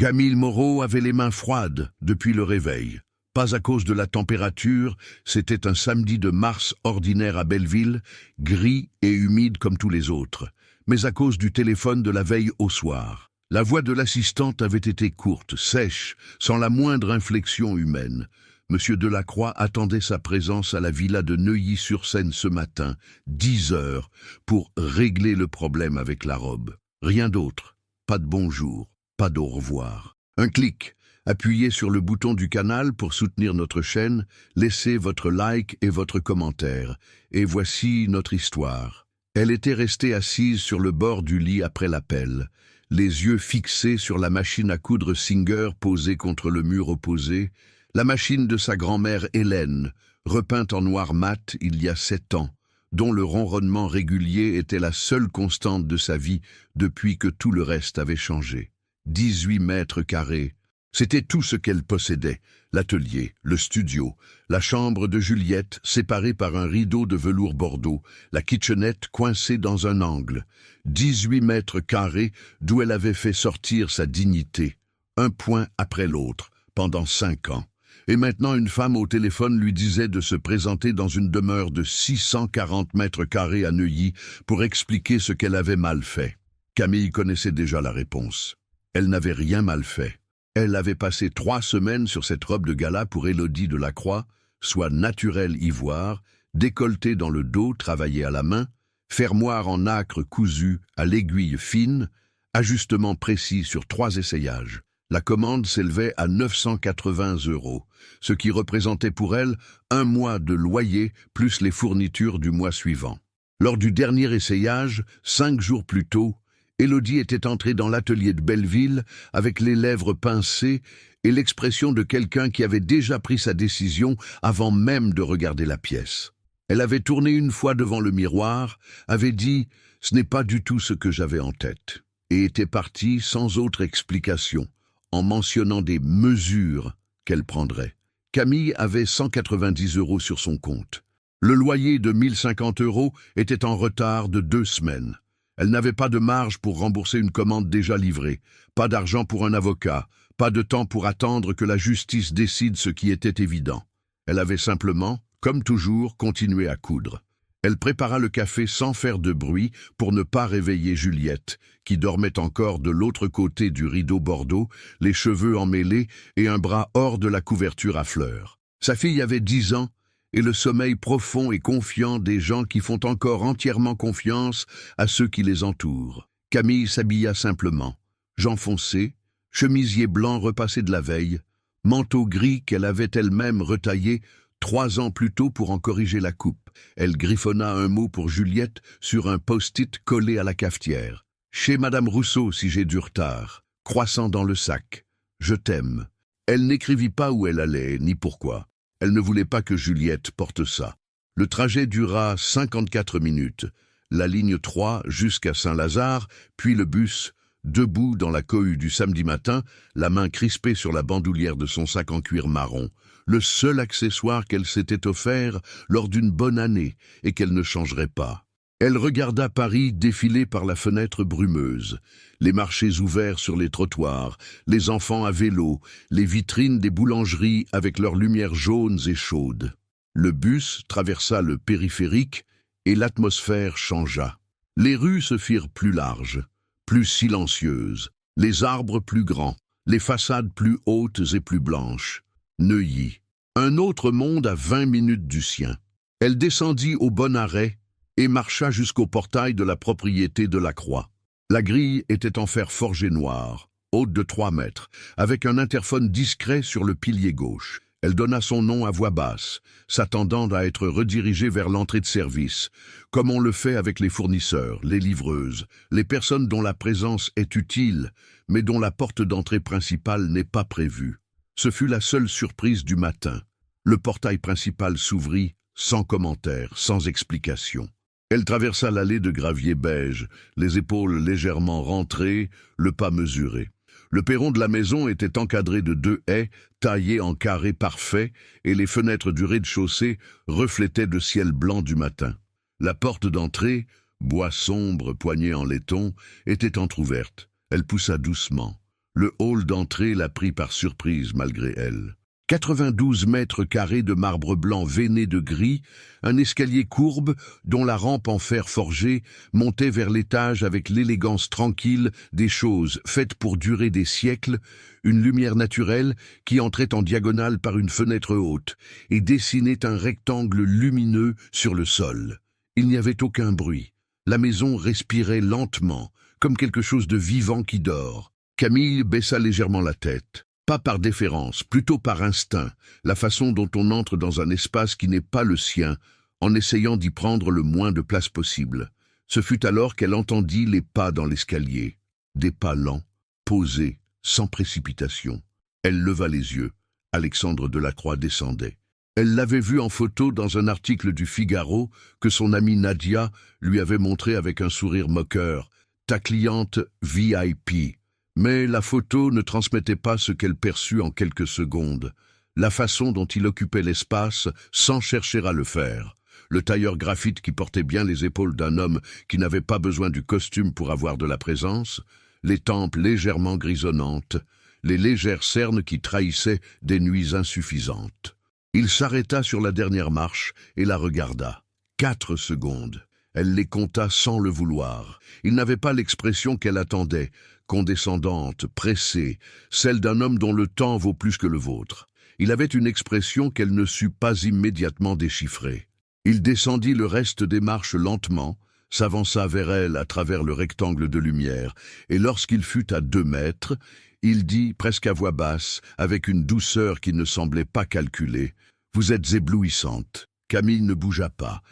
Camille Moreau avait les mains froides depuis le réveil. Pas à cause de la température, c'était un samedi de mars ordinaire à Belleville, gris et humide comme tous les autres, mais à cause du téléphone de la veille au soir. La voix de l'assistante avait été courte, sèche, sans la moindre inflexion humaine. Monsieur Delacroix attendait sa présence à la villa de Neuilly-sur-Seine ce matin, 10 heures, pour régler le problème avec la robe. Rien d'autre. Pas de bonjour, pas d'au revoir. Un clic. Appuyez sur le bouton du canal pour soutenir notre chaîne, laissez votre like et votre commentaire. Et voici notre histoire. Elle était restée assise sur le bord du lit après l'appel, les yeux fixés sur la machine à coudre Singer posée contre le mur opposé, la machine de sa grand-mère Hélène, repeinte en noir mat il y a 7 ans, dont le ronronnement régulier était la seule constante de sa vie depuis que tout le reste avait changé. 18 mètres carrés. C'était tout ce qu'elle possédait, l'atelier, le studio, la chambre de Juliette séparée par un rideau de velours bordeaux, la kitchenette coincée dans un angle. 18 mètres carrés d'où elle avait fait sortir sa dignité, un point après l'autre, pendant 5 ans. Et maintenant une femme au téléphone lui disait de se présenter dans une demeure de 640 mètres carrés à Neuilly pour expliquer ce qu'elle avait mal fait. Camille connaissait déjà la réponse. Elle n'avait rien mal fait. Elle avait passé 3 semaines sur cette robe de gala pour Élodie Delacroix, soit naturelle ivoire, décolletée dans le dos travaillée à la main, fermoir en nacre cousu à l'aiguille fine, ajustement précis sur 3 essayages. La commande s'élevait à 980 €, ce qui représentait pour elle 1 mois de loyer plus les fournitures du mois suivant. Lors du dernier essayage, 5 jours plus tôt, Élodie était entrée dans l'atelier de Belleville avec les lèvres pincées et l'expression de quelqu'un qui avait déjà pris sa décision avant même de regarder la pièce. Elle avait tourné une fois devant le miroir, avait dit « ce n'est pas du tout ce que j'avais en tête » et était partie sans autre explication, en mentionnant des mesures qu'elle prendrait. Camille avait 190 € sur son compte. Le loyer de 1050 € était en retard de 2 semaines. Elle n'avait pas de marge pour rembourser une commande déjà livrée, pas d'argent pour un avocat, pas de temps pour attendre que la justice décide ce qui était évident. Elle avait simplement, comme toujours, continué à coudre. Elle prépara le café sans faire de bruit pour ne pas réveiller Juliette, qui dormait encore de l'autre côté du rideau bordeaux, les cheveux emmêlés et un bras hors de la couverture à fleurs. Sa fille avait 10 ans, et le sommeil profond et confiant des gens qui font encore entièrement confiance à ceux qui les entourent. Camille s'habilla simplement. Jean foncé, chemisier blanc repassé de la veille, manteau gris qu'elle avait elle-même retaillé 3 ans plus tôt pour en corriger la coupe. Elle griffonna un mot pour Juliette sur un post-it collé à la cafetière. « Chez Madame Rousseau si j'ai du retard. Croissant dans le sac. Je t'aime. » Elle n'écrivit pas où elle allait, ni pourquoi. Elle ne voulait pas que Juliette porte ça. Le trajet dura 54 minutes. La ligne 3 jusqu'à Saint-Lazare, puis le bus, debout dans la cohue du samedi matin, la main crispée sur la bandoulière de son sac en cuir marron, le seul accessoire qu'elle s'était offert lors d'une bonne année et qu'elle ne changerait pas. Elle regarda Paris défiler par la fenêtre brumeuse, les marchés ouverts sur les trottoirs, les enfants à vélo, les vitrines des boulangeries avec leurs lumières jaunes et chaudes. Le bus traversa le périphérique et l'atmosphère changea. Les rues se firent plus larges, plus silencieuses, les arbres plus grands, les façades plus hautes et plus blanches. Neuilly. Un autre monde à 20 minutes du sien. Elle descendit au bon arrêt et marcha jusqu'au portail de la propriété Delacroix. La grille était en fer forgé noir, haute de 3 mètres, avec un interphone discret sur le pilier gauche. Elle donna son nom à voix basse, s'attendant à être redirigée vers l'entrée de service, comme on le fait avec les fournisseurs, les livreuses, les personnes dont la présence est utile, mais dont la porte d'entrée principale n'est pas prévue. Ce fut la seule surprise du matin. Le portail principal s'ouvrit, sans commentaire, sans explication. Elle traversa l'allée de gravier beige, les épaules légèrement rentrées, le pas mesuré. Le perron de la maison était encadré de 2 haies, taillées en carré parfait, et les fenêtres du rez-de-chaussée reflétaient le ciel blanc du matin. La porte d'entrée, bois sombre, poignée en laiton, était entr'ouverte. Elle poussa doucement. Le hall d'entrée la prit par surprise malgré elle. 92 mètres carrés de marbre blanc veiné de gris, un escalier courbe dont la rampe en fer forgé montait vers l'étage avec l'élégance tranquille des choses faites pour durer des siècles, une lumière naturelle qui entrait en diagonale par une fenêtre haute et dessinait un rectangle lumineux sur le sol. Il n'y avait aucun bruit. La maison respirait lentement, comme quelque chose de vivant qui dort. Camille baissa légèrement la tête. Pas par déférence, plutôt par instinct, la façon dont on entre dans un espace qui n'est pas le sien, en essayant d'y prendre le moins de place possible. Ce fut alors qu'elle entendit les pas dans l'escalier. Des pas lents, posés, sans précipitation. Elle leva les yeux. Alexandre Delacroix descendait. Elle l'avait vu en photo dans un article du Figaro que son amie Nadia lui avait montré avec un sourire moqueur. « Ta cliente VIP ». Mais la photo ne transmettait pas ce qu'elle perçut en quelques secondes. La façon dont il occupait l'espace sans chercher à le faire. Le tailleur graphite qui portait bien les épaules d'un homme qui n'avait pas besoin du costume pour avoir de la présence. Les tempes légèrement grisonnantes. Les légères cernes qui trahissaient des nuits insuffisantes. Il s'arrêta sur la dernière marche et la regarda. 4 secondes. Elle les compta sans le vouloir. Il n'avait pas l'expression qu'elle attendait, condescendante, pressée, celle d'un homme dont le temps vaut plus que le vôtre. Il avait une expression qu'elle ne sut pas immédiatement déchiffrer. Il descendit le reste des marches lentement, s'avança vers elle à travers le rectangle de lumière, et lorsqu'il fut à 2 mètres, il dit, presque à voix basse, avec une douceur qui ne semblait pas calculée, « Vous êtes éblouissante ». Camille ne bougea pas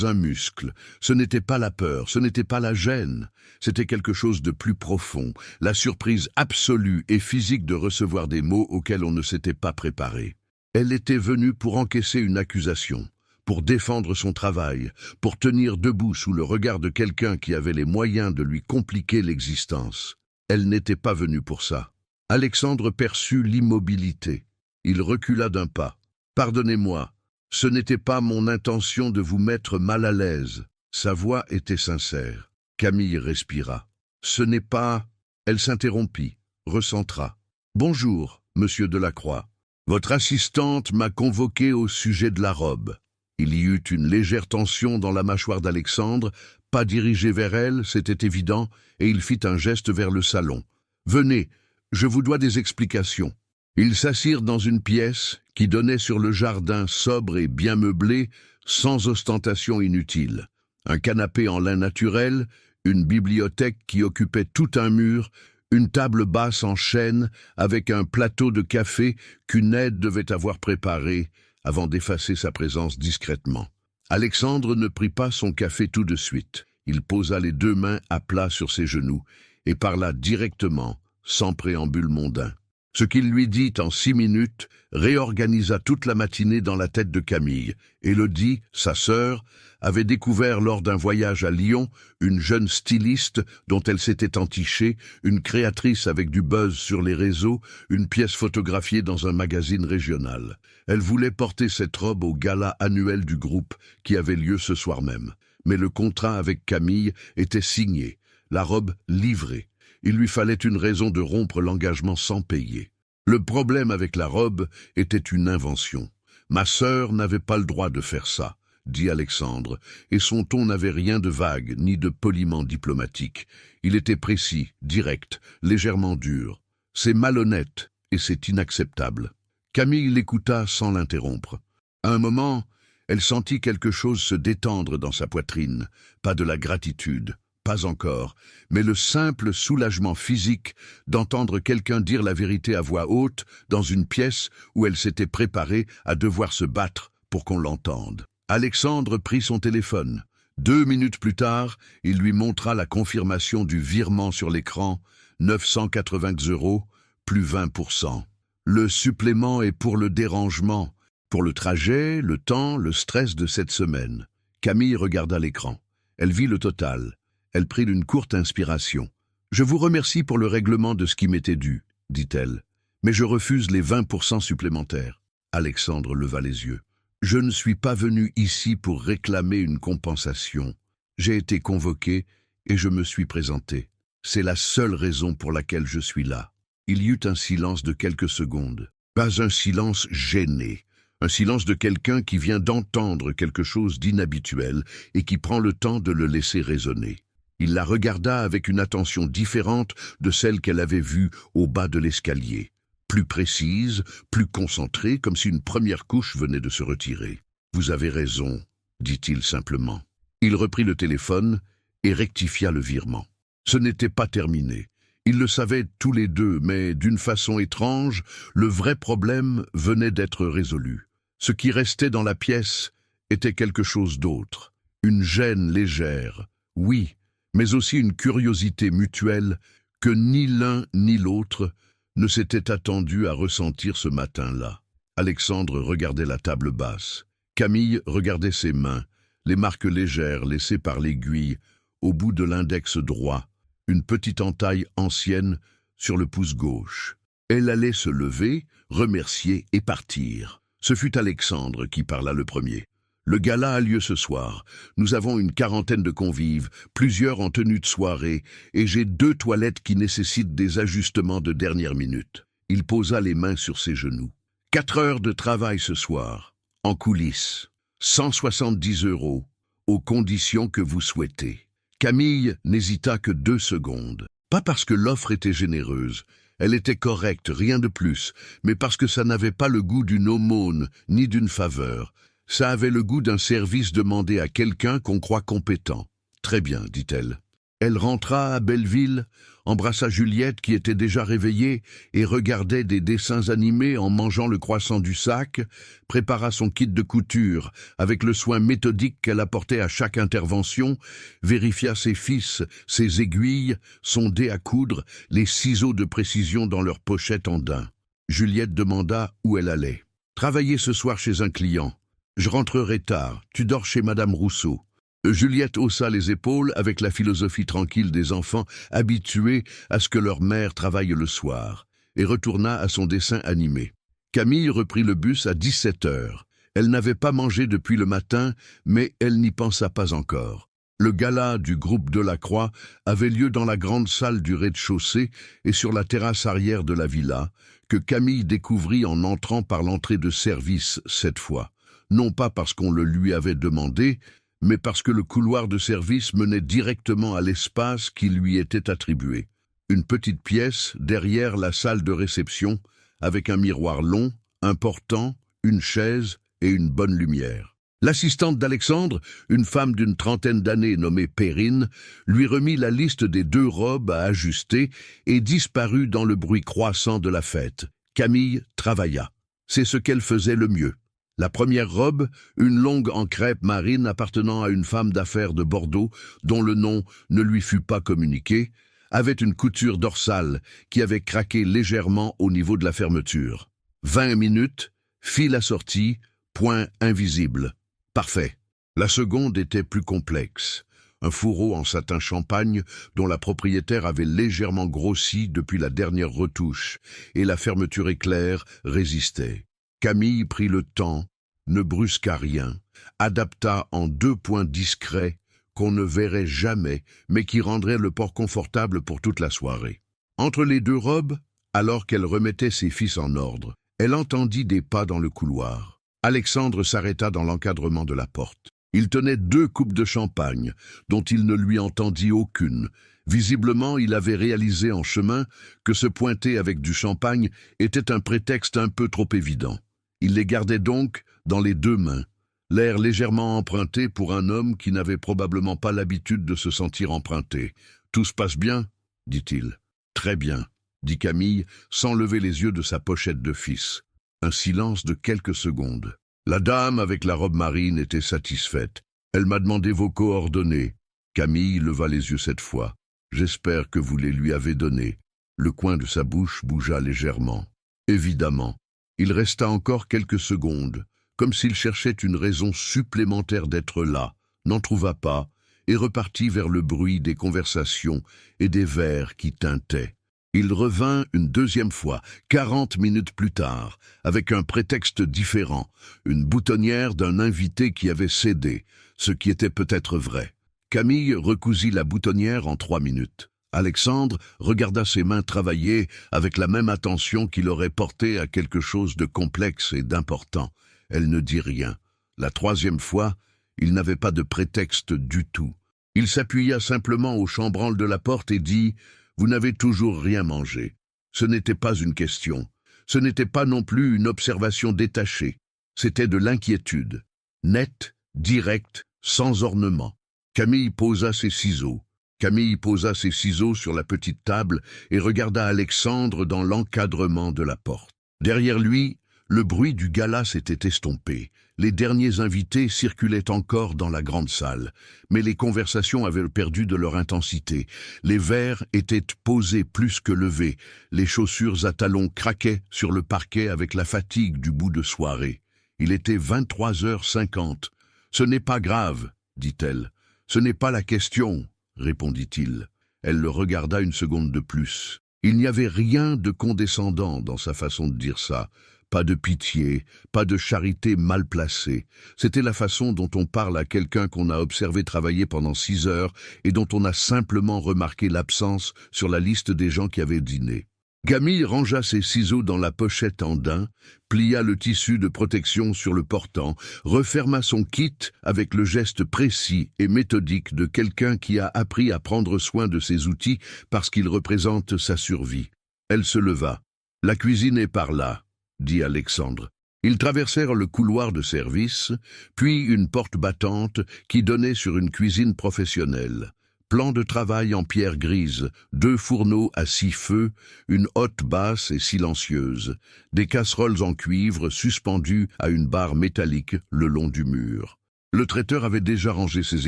un muscle. Ce n'était pas la peur, ce n'était pas la gêne. C'était quelque chose de plus profond, la surprise absolue et physique de recevoir des mots auxquels on ne s'était pas préparé. Elle était venue pour encaisser une accusation, pour défendre son travail, pour tenir debout sous le regard de quelqu'un qui avait les moyens de lui compliquer l'existence. Elle n'était pas venue pour ça. Alexandre perçut l'immobilité. Il recula d'un pas. « Pardonnez-moi. Ce n'était pas mon intention de vous mettre mal à l'aise. » Sa voix était sincère. Camille respira. « Ce n'est pas... » Elle s'interrompit, recentra. « Bonjour, monsieur Delacroix. Votre assistante m'a convoqué au sujet de la robe. » Il y eut une légère tension dans la mâchoire d'Alexandre, pas dirigée vers elle, c'était évident, et il fit un geste vers le salon. « Venez, je vous dois des explications. » Ils s'assirent dans une pièce qui donnait sur le jardin sobre et bien meublé, sans ostentation inutile. Un canapé en lin naturel, une bibliothèque qui occupait tout un mur, une table basse en chêne avec un plateau de café qu'une aide devait avoir préparé avant d'effacer sa présence discrètement. Alexandre ne prit pas son café tout de suite. Il posa les 2 mains à plat sur ses genoux et parla directement, sans préambule mondain. Ce qu'il lui dit en 6 minutes réorganisa toute la matinée dans la tête de Camille. Élodie, sa sœur, avait découvert lors d'un voyage à Lyon une jeune styliste dont elle s'était entichée, une créatrice avec du buzz sur les réseaux, une pièce photographiée dans un magazine régional. Elle voulait porter cette robe au gala annuel du groupe qui avait lieu ce soir même. Mais le contrat avec Camille était signé, la robe livrée. Il lui fallait une raison de rompre l'engagement sans payer. Le problème avec la robe était une invention. « Ma sœur n'avait pas le droit de faire ça », dit Alexandre, et son ton n'avait rien de vague ni de poliment diplomatique. Il était précis, direct, légèrement dur. C'est malhonnête et c'est inacceptable. Camille l'écouta sans l'interrompre. À un moment, elle sentit quelque chose se détendre dans sa poitrine, pas de la gratitude. Pas encore, mais le simple soulagement physique d'entendre quelqu'un dire la vérité à voix haute dans une pièce où elle s'était préparée à devoir se battre pour qu'on l'entende. Alexandre prit son téléphone. 2 minutes plus tard, il lui montra la confirmation du virement sur l'écran, 980 €, plus 20%. Le supplément est pour le dérangement, pour le trajet, le temps, le stress de cette semaine. Camille regarda l'écran. Elle vit le total. Elle prit une courte inspiration. « Je vous remercie pour le règlement de ce qui m'était dû, » dit-elle, « mais je refuse les 20% supplémentaires. » Alexandre leva les yeux. « Je ne suis pas venu ici pour réclamer une compensation. J'ai été convoqué et je me suis présenté. C'est la seule raison pour laquelle je suis là. » Il y eut un silence de quelques secondes. Pas un silence gêné. Un silence de quelqu'un qui vient d'entendre quelque chose d'inhabituel et qui prend le temps de le laisser résonner. Il la regarda avec une attention différente de celle qu'elle avait vue au bas de l'escalier. Plus précise, plus concentrée, comme si une première couche venait de se retirer. « Vous avez raison », dit-il simplement. Il reprit le téléphone et rectifia le virement. Ce n'était pas terminé. Ils le savaient tous les deux, mais d'une façon étrange, le vrai problème venait d'être résolu. Ce qui restait dans la pièce était quelque chose d'autre. Une gêne légère, oui, mais aussi une curiosité mutuelle que ni l'un ni l'autre ne s'était attendu à ressentir ce matin-là. Alexandre regardait la table basse. Camille regardait ses mains, les marques légères laissées par l'aiguille au bout de l'index droit, une petite entaille ancienne sur le pouce gauche. Elle allait se lever, remercier et partir. Ce fut Alexandre qui parla le premier. « Le gala a lieu ce soir. Nous avons une quarantaine de convives, plusieurs en tenue de soirée, et j'ai 2 toilettes qui nécessitent des ajustements de dernière minute. » Il posa les mains sur ses genoux. « 4 heures de travail ce soir, en coulisses. 170 €, aux conditions que vous souhaitez. » Camille n'hésita que 2 secondes. Pas parce que l'offre était généreuse. Elle était correcte, rien de plus, mais parce que ça n'avait pas le goût d'une aumône ni d'une faveur. Ça avait le goût d'un service demandé à quelqu'un qu'on croit compétent. « Très bien, dit-elle. » Elle rentra à Belleville, embrassa Juliette qui était déjà réveillée et regardait des dessins animés en mangeant le croissant du sac, prépara son kit de couture avec le soin méthodique qu'elle apportait à chaque intervention, vérifia ses fils, ses aiguilles, son dé à coudre, les ciseaux de précision dans leur pochette en daim. Juliette demanda où elle allait. « Travailler ce soir chez un client. Je rentrerai tard, tu dors chez Madame Rousseau. » Juliette haussa les épaules avec la philosophie tranquille des enfants habitués à ce que leur mère travaille le soir, et retourna à son dessin animé. Camille reprit le bus à 17 heures. Elle n'avait pas mangé depuis le matin, mais elle n'y pensa pas encore. Le gala du groupe Delacroix avait lieu dans la grande salle du rez-de-chaussée et sur la terrasse arrière de la villa, que Camille découvrit en entrant par l'entrée de service cette fois. Non pas parce qu'on le lui avait demandé, mais parce que le couloir de service menait directement à l'espace qui lui était attribué. Une petite pièce derrière la salle de réception, avec un miroir long, important, une chaise et une bonne lumière. L'assistante d'Alexandre, une femme d'une trentaine d'années nommée Perrine, lui remit la liste des 2 robes à ajuster et disparut dans le bruit croissant de la fête. Camille travailla. C'est ce qu'elle faisait le mieux. La première robe, une longue en crêpe marine appartenant à une femme d'affaires de Bordeaux, dont le nom ne lui fut pas communiqué, avait une couture dorsale qui avait craqué légèrement au niveau de la fermeture. 20 minutes, fil assorti, point invisible. Parfait. La seconde était plus complexe. Un fourreau en satin champagne dont la propriétaire avait légèrement grossi depuis la dernière retouche, et la fermeture éclair résistait. Camille prit le temps, ne brusqua rien, adapta en 2 points discrets qu'on ne verrait jamais, mais qui rendraient le port confortable pour toute la soirée. Entre les 2 robes, alors qu'elle remettait ses fils en ordre, elle entendit des pas dans le couloir. Alexandre s'arrêta dans l'encadrement de la porte. Il tenait 2 coupes de champagne, dont il ne lui entendit aucune. Visiblement, il avait réalisé en chemin que se pointer avec du champagne était un prétexte un peu trop évident. Il les gardait donc dans les 2 mains, l'air légèrement emprunté pour un homme qui n'avait probablement pas l'habitude de se sentir emprunté. « Tout se passe bien ?» dit-il. « Très bien », dit Camille, sans lever les yeux de sa pochette de fils. Un silence de quelques secondes. La dame avec la robe marine était satisfaite. « Elle m'a demandé vos coordonnées. » Camille leva les yeux cette fois. « J'espère que vous les lui avez données. » Le coin de sa bouche bougea légèrement. « Évidemment. » Il resta encore quelques secondes, comme s'il cherchait une raison supplémentaire d'être là, n'en trouva pas, et repartit vers le bruit des conversations et des verres qui tintaient. Il revint une 2e fois, 40 minutes plus tard, avec un prétexte différent, une boutonnière d'un invité qui avait cédé, ce qui était peut-être vrai. Camille recousit la boutonnière en 3 minutes. Alexandre regarda ses mains travailler avec la même attention qu'il aurait portée à quelque chose de complexe et d'important. Elle ne dit rien. La troisième fois, il n'avait pas de prétexte du tout. Il s'appuya simplement au chambranle de la porte et dit « Vous n'avez toujours rien mangé ». Ce n'était pas une question. Ce n'était pas non plus une observation détachée. C'était de l'inquiétude. Nette, directe, sans ornement. Camille posa ses ciseaux. Camille posa ses ciseaux sur la petite table et regarda Alexandre dans l'encadrement de la porte. Derrière lui, le bruit du gala s'était estompé. Les derniers invités circulaient encore dans la grande salle, mais les conversations avaient perdu de leur intensité. Les verres étaient posés plus que levés. Les chaussures à talons craquaient sur le parquet avec la fatigue du bout de soirée. Il était 23h50. « Ce n'est pas grave, dit-elle. Ce n'est pas la question, répondit-il. Elle le regarda une seconde de plus. Il n'y avait rien de condescendant dans sa façon de dire ça. Pas de pitié, pas de charité mal placée. C'était la façon dont on parle à quelqu'un qu'on a observé travailler pendant 6 heures et dont on a simplement remarqué l'absence sur la liste des gens qui avaient dîné. Camille rangea ses ciseaux dans la pochette en daim, plia le tissu de protection sur le portant, referma son kit avec le geste précis et méthodique de quelqu'un qui a appris à prendre soin de ses outils parce qu'ils représentent sa survie. Elle se leva. « La cuisine est par là », dit Alexandre. Ils traversèrent le couloir de service, puis une porte battante qui donnait sur une cuisine professionnelle. Plan de travail en pierre grise, 2 fourneaux à 6 feux, une hotte basse et silencieuse, des casseroles en cuivre suspendues à une barre métallique le long du mur. Le traiteur avait déjà rangé ses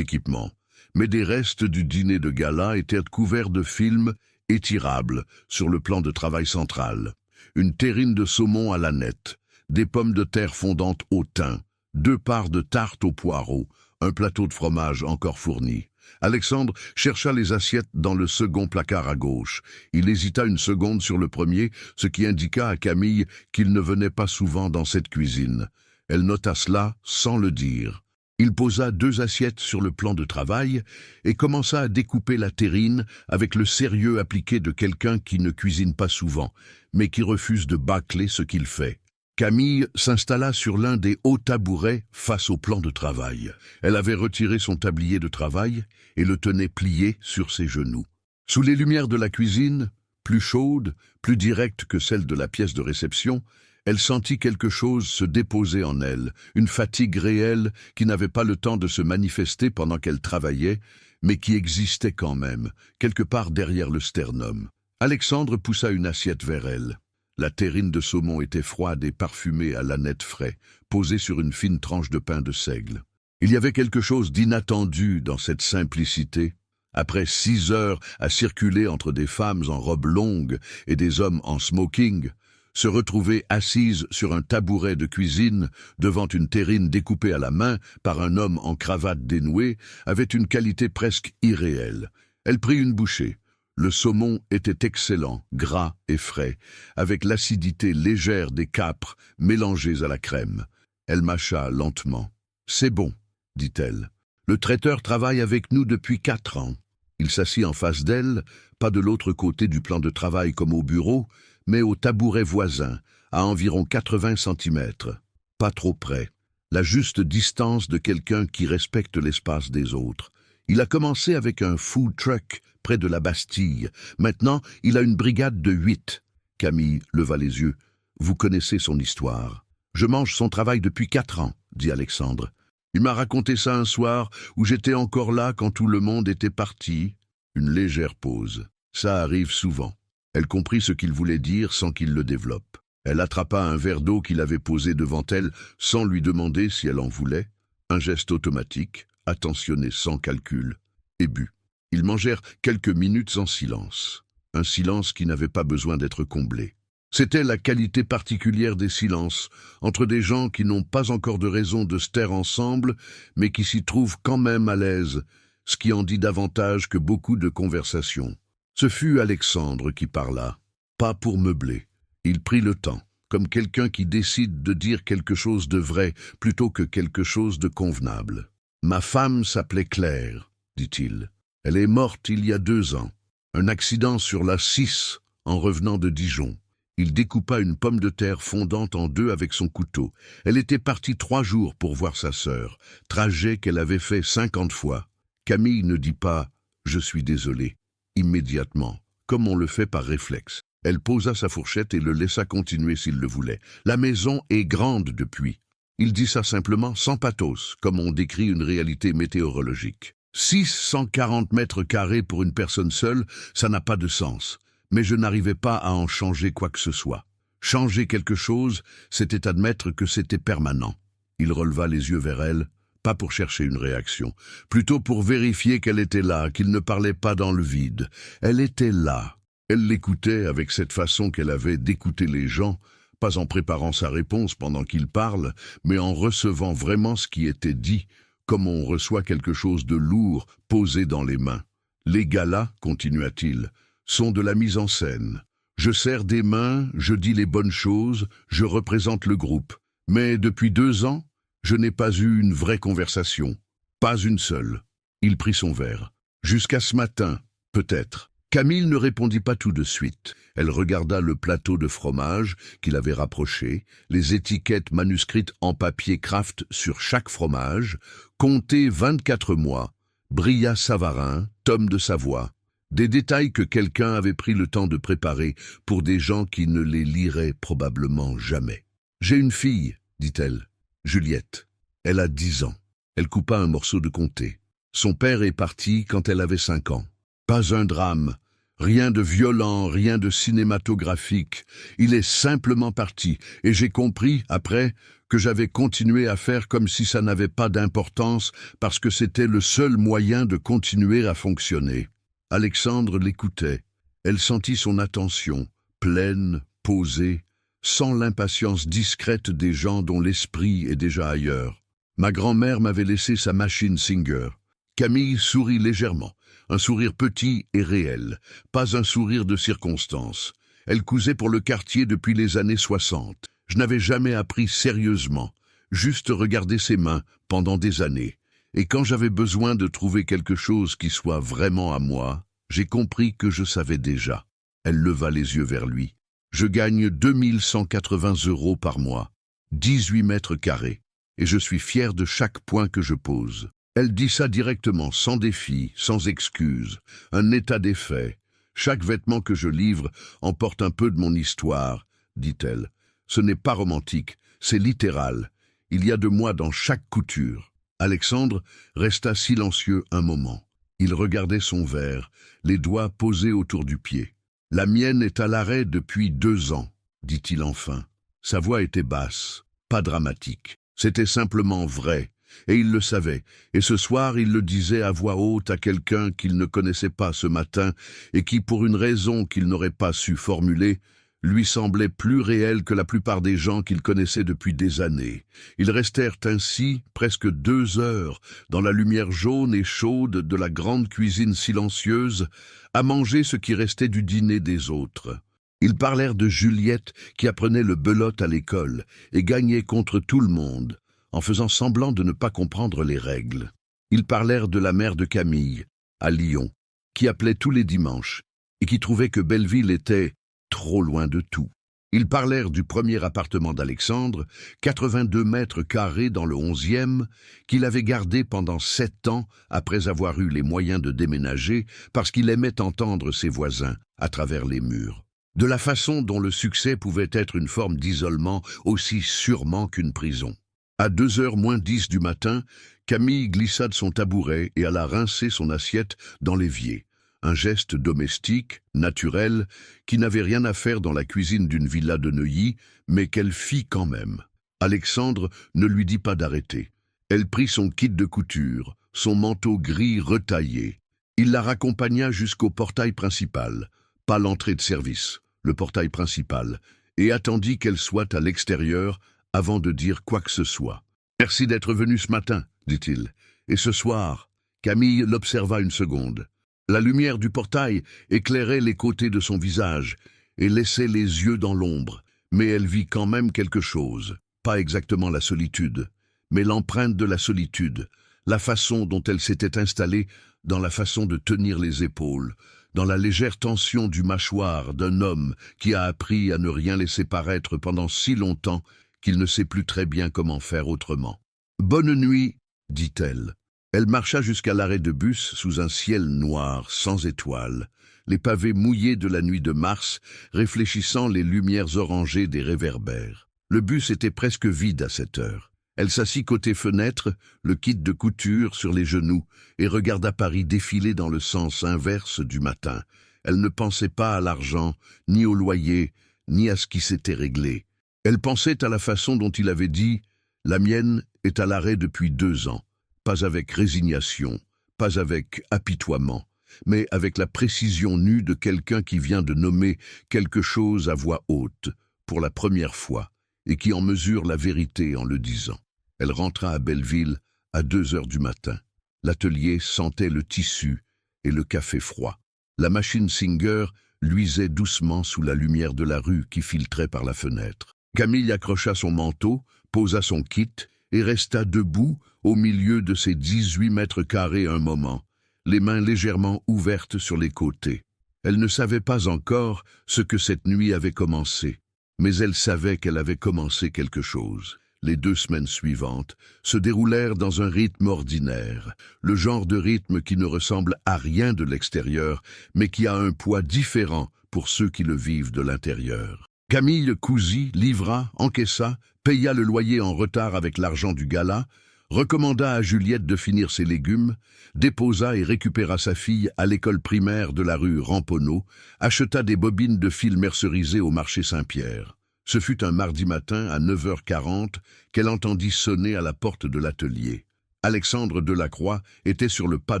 équipements, mais des restes du dîner de gala étaient couverts de films étirables sur le plan de travail central. Une terrine de saumon à la nette, des pommes de terre fondantes au thym, 2 parts de tarte aux poireaux, un plateau de fromage encore fourni. Alexandre chercha les assiettes dans le second placard à gauche. Il hésita une seconde sur le premier, ce qui indiqua à Camille qu'il ne venait pas souvent dans cette cuisine. Elle nota cela sans le dire. Il posa 2 assiettes sur le plan de travail et commença à découper la terrine avec le sérieux appliqué de quelqu'un qui ne cuisine pas souvent, mais qui refuse de bâcler ce qu'il fait. Camille s'installa sur l'un des hauts tabourets face au plan de travail. Elle avait retiré son tablier de travail et le tenait plié sur ses genoux. Sous les lumières de la cuisine, plus chaude, plus directe que celle de la pièce de réception, elle sentit quelque chose se déposer en elle, une fatigue réelle qui n'avait pas le temps de se manifester pendant qu'elle travaillait, mais qui existait quand même, quelque part derrière le sternum. Alexandre poussa une assiette vers elle. La terrine de saumon était froide et parfumée à l'aneth frais, posée sur une fine tranche de pain de seigle. Il y avait quelque chose d'inattendu dans cette simplicité. Après 6 heures à circuler entre des femmes en robe longue et des hommes en smoking, se retrouver assise sur un tabouret de cuisine devant une terrine découpée à la main par un homme en cravate dénouée avait une qualité presque irréelle. Elle prit une bouchée. Le saumon était excellent, gras et frais, avec l'acidité légère des capres mélangées à la crème. Elle mâcha lentement. « C'est bon, » dit-elle. « Le traiteur travaille avec nous depuis 4 ans. » Il s'assit en face d'elle, pas de l'autre côté du plan de travail comme au bureau, mais au tabouret voisin, à environ 80 centimètres. Pas trop près. La juste distance de quelqu'un qui respecte l'espace des autres. Il a commencé avec un food truck près de la Bastille. Maintenant, il a une brigade de 8. Camille leva les yeux. Vous connaissez son histoire. Je mange son travail depuis 4 ans, dit Alexandre. Il m'a raconté ça un soir où j'étais encore là quand tout le monde était parti. Une légère pause. Ça arrive souvent. Elle comprit ce qu'il voulait dire sans qu'il le développe. Elle attrapa un verre d'eau qu'il avait posé devant elle sans lui demander si elle en voulait. Un geste automatique, attentionné sans calcul, et but. Ils mangèrent quelques minutes en silence. Un silence qui n'avait pas besoin d'être comblé. C'était la qualité particulière des silences, entre des gens qui n'ont pas encore de raison de se taire ensemble, mais qui s'y trouvent quand même à l'aise, ce qui en dit davantage que beaucoup de conversations. Ce fut Alexandre qui parla, pas pour meubler. Il prit le temps, comme quelqu'un qui décide de dire quelque chose de vrai plutôt que quelque chose de convenable. « Ma femme s'appelait Claire, dit-il. Elle est morte il y a 2 ans. Un accident sur la 6 en revenant de Dijon. Il découpa une pomme de terre fondante en deux avec son couteau. Elle était partie 3 jours pour voir sa sœur, trajet qu'elle avait fait 50 fois. Camille ne dit pas « je suis désolé » immédiatement, comme on le fait par réflexe. Elle posa sa fourchette et le laissa continuer s'il le voulait. La maison est grande depuis. Il dit ça simplement, sans pathos, comme on décrit une réalité météorologique. 640 mètres carrés pour une personne seule, ça n'a pas de sens. Mais je n'arrivais pas à en changer quoi que ce soit. Changer quelque chose, c'était admettre que c'était permanent. Il releva les yeux vers elle, pas pour chercher une réaction, plutôt pour vérifier qu'elle était là, qu'il ne parlait pas dans le vide. Elle était là. Elle l'écoutait avec cette façon qu'elle avait d'écouter les gens, pas en préparant sa réponse pendant qu'il parle, mais en recevant vraiment ce qui était dit, comme on reçoit quelque chose de lourd posé dans les mains. Les galas, continua-t-il, sont de la mise en scène. Je serre des mains, je dis les bonnes choses, je représente le groupe. Mais depuis 2 ans, je n'ai pas eu une vraie conversation. Pas une seule. Il prit son verre. Jusqu'à ce matin, peut-être. Camille ne répondit pas tout de suite. Elle regarda le plateau de fromage qu'il avait rapproché, les étiquettes manuscrites en papier Kraft sur chaque fromage, compté 24 mois, Brillat Savarin, tome de Savoie. Des détails que quelqu'un avait pris le temps de préparer pour des gens qui ne les liraient probablement jamais. « J'ai une fille, dit-elle, Juliette. Elle a 10 ans. » Elle coupa un morceau de comté. Son père est parti quand elle avait 5 ans. Pas un drame, rien de violent, rien de cinématographique. Il est simplement parti, et j'ai compris, après, que j'avais continué à faire comme si ça n'avait pas d'importance, parce que c'était le seul moyen de continuer à fonctionner. Alexandre l'écoutait. Elle sentit son attention, pleine, posée, sans l'impatience discrète des gens dont l'esprit est déjà ailleurs. Ma grand-mère m'avait laissé sa machine Singer. Camille sourit légèrement, un sourire petit et réel, pas un sourire de circonstance. Elle cousait pour le quartier depuis les années 60. Je n'avais jamais appris sérieusement, juste regarder ses mains pendant des années. Et quand j'avais besoin de trouver quelque chose qui soit vraiment à moi, j'ai compris que je savais déjà. Elle leva les yeux vers lui. Je gagne 2180 € par mois, 18 mètres carrés, et je suis fier de chaque point que je pose. Elle dit ça directement, sans défi, sans excuse, un état des faits. Chaque vêtement que je livre emporte un peu de mon histoire, dit-elle. Ce n'est pas romantique, c'est littéral. Il y a de moi dans chaque couture. Alexandre resta silencieux un moment. Il regardait son verre, les doigts posés autour du pied. « La mienne est à l'arrêt depuis 2 ans, dit-il enfin. Sa voix était basse, pas dramatique. C'était simplement vrai, et il le savait. Et ce soir, il le disait à voix haute à quelqu'un qu'il ne connaissait pas ce matin et qui, pour une raison qu'il n'aurait pas su formuler, lui semblait plus réel que la plupart des gens qu'il connaissait depuis des années. Ils restèrent ainsi presque 2 heures dans la lumière jaune et chaude de la grande cuisine silencieuse à manger ce qui restait du dîner des autres. Ils parlèrent de Juliette qui apprenait le belote à l'école et gagnait contre tout le monde, en faisant semblant de ne pas comprendre les règles. Ils parlèrent de la mère de Camille, à Lyon, qui appelait tous les dimanches et qui trouvait que Belleville était trop loin de tout. Ils parlèrent du premier appartement d'Alexandre, 82 mètres carrés dans le 11e, qu'il avait gardé pendant 7 ans après avoir eu les moyens de déménager parce qu'il aimait entendre ses voisins à travers les murs. De la façon dont le succès pouvait être une forme d'isolement aussi sûrement qu'une prison. À 2h moins 10 du matin, Camille glissa de son tabouret et alla rincer son assiette dans l'évier. Un geste domestique, naturel, qui n'avait rien à faire dans la cuisine d'une villa de Neuilly, mais qu'elle fit quand même. Alexandre ne lui dit pas d'arrêter. Elle prit son kit de couture, son manteau gris retaillé. Il la raccompagna jusqu'au portail principal, pas l'entrée de service, le portail principal, et attendit qu'elle soit à l'extérieur avant de dire quoi que ce soit. « Merci d'être venu ce matin, dit-il. Et ce soir ?» Camille l'observa une seconde. La lumière du portail éclairait les côtés de son visage et laissait les yeux dans l'ombre, mais elle vit quand même quelque chose. Pas exactement la solitude, mais l'empreinte de la solitude, la façon dont elle s'était installée dans la façon de tenir les épaules, dans la légère tension du mâchoire d'un homme qui a appris à ne rien laisser paraître pendant si longtemps qu'il ne sait plus très bien comment faire autrement. « Bonne nuit », dit-elle. Elle marcha jusqu'à l'arrêt de bus sous un ciel noir, sans étoiles, les pavés mouillés de la nuit de mars, réfléchissant les lumières orangées des réverbères. Le bus était presque vide à cette heure. Elle s'assit côté fenêtre, le kit de couture sur les genoux, et regarda Paris défiler dans le sens inverse du matin. Elle ne pensait pas à l'argent, ni au loyer, ni à ce qui s'était réglé. Elle pensait à la façon dont il avait dit « La mienne est à l'arrêt depuis 2 ans ». Pas avec résignation, pas avec apitoiement, mais avec la précision nue de quelqu'un qui vient de nommer quelque chose à voix haute, pour la première fois, et qui en mesure la vérité en le disant. Elle rentra à Belleville à 2 heures du matin. L'atelier sentait le tissu et le café froid. La machine Singer luisait doucement sous la lumière de la rue qui filtrait par la fenêtre. Camille accrocha son manteau, posa son kit et resta debout au milieu de ses 18 mètres carrés un moment, les mains légèrement ouvertes sur les côtés. Elle ne savait pas encore ce que cette nuit avait commencé, mais elle savait qu'elle avait commencé quelque chose. Les 2 semaines suivantes se déroulèrent dans un rythme ordinaire, le genre de rythme qui ne ressemble à rien de l'extérieur, mais qui a un poids différent pour ceux qui le vivent de l'intérieur. Camille cousit, livra, encaissa, paya le loyer en retard avec l'argent du gala, recommanda à Juliette de finir ses légumes, déposa et récupéra sa fille à l'école primaire de la rue Ramponneau, acheta des bobines de fil mercerisées au marché Saint-Pierre. Ce fut un mardi matin à 9h40 qu'elle entendit sonner à la porte de l'atelier. Alexandre Delacroix était sur le pas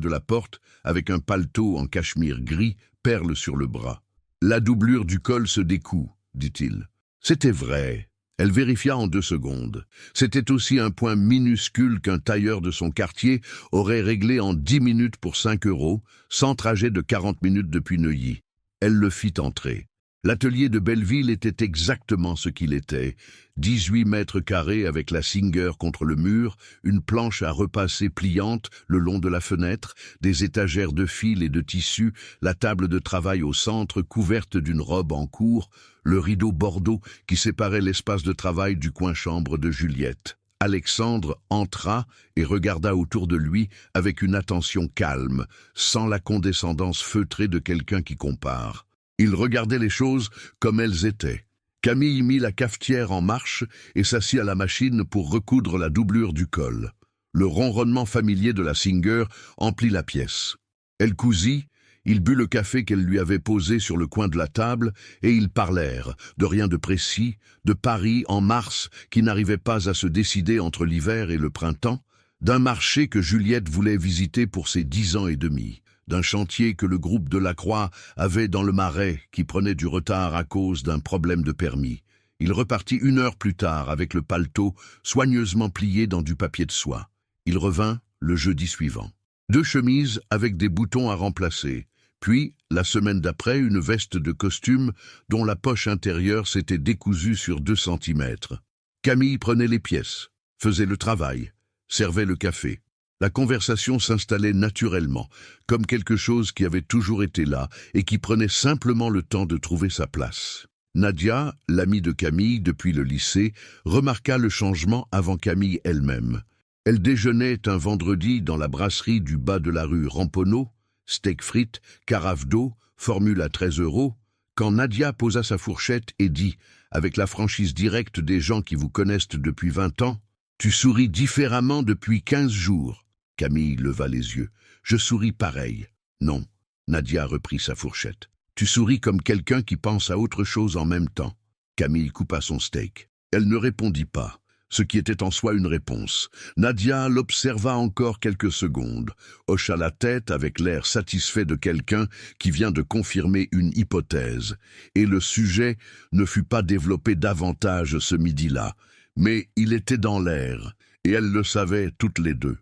de la porte avec un paletot en cachemire gris, perle sur le bras. « La doublure du col se découd », dit-il. C'était vrai. Elle vérifia en 2 secondes. C'était aussi un point minuscule qu'un tailleur de son quartier aurait réglé en 10 minutes pour 5 €, sans trajet de 40 minutes depuis Neuilly. Elle le fit entrer. L'atelier de Belleville était exactement ce qu'il était. 18 mètres carrés avec la Singer contre le mur, une planche à repasser pliante le long de la fenêtre, des étagères de fil et de tissu, la table de travail au centre couverte d'une robe en cours, le rideau bordeaux qui séparait l'espace de travail du coin-chambre de Juliette. Alexandre entra et regarda autour de lui avec une attention calme, sans la condescendance feutrée de quelqu'un qui compare. Il regardait les choses comme elles étaient. Camille mit la cafetière en marche et s'assit à la machine pour recoudre la doublure du col. Le ronronnement familier de la Singer emplit la pièce. Elle cousit, il but le café qu'elle lui avait posé sur le coin de la table et ils parlèrent, de rien de précis, de Paris en mars qui n'arrivait pas à se décider entre l'hiver et le printemps, d'un marché que Juliette voulait visiter pour ses 10 ans et demi. D'un chantier que le groupe Delacroix avait dans le Marais qui prenait du retard à cause d'un problème de permis. Il repartit 1 heure plus tard avec le paletot soigneusement plié dans du papier de soie. Il revint le jeudi suivant. 2 chemises avec des boutons à remplacer, puis, la semaine d'après, une veste de costume dont la poche intérieure s'était décousue sur 2 centimètres. Camille prenait les pièces, faisait le travail, servait le café. La conversation s'installait naturellement, comme quelque chose qui avait toujours été là et qui prenait simplement le temps de trouver sa place. Nadia, l'amie de Camille depuis le lycée, remarqua le changement avant Camille elle-même. Elle déjeunait un vendredi dans la brasserie du bas de la rue Ramponneau, steak frites, carafe d'eau, formule à 13 €, quand Nadia posa sa fourchette et dit, avec la franchise directe des gens qui vous connaissent depuis 20 ans, « Tu souris différemment depuis 15 jours ». Camille leva les yeux. « Je souris pareil. » « Non. » Nadia reprit sa fourchette. « Tu souris comme quelqu'un qui pense à autre chose en même temps. » Camille coupa son steak. Elle ne répondit pas, ce qui était en soi une réponse. Nadia l'observa encore quelques secondes, hocha la tête avec l'air satisfait de quelqu'un qui vient de confirmer une hypothèse, et le sujet ne fut pas développé davantage ce midi-là, mais il était dans l'air, et elles le savaient toutes les deux.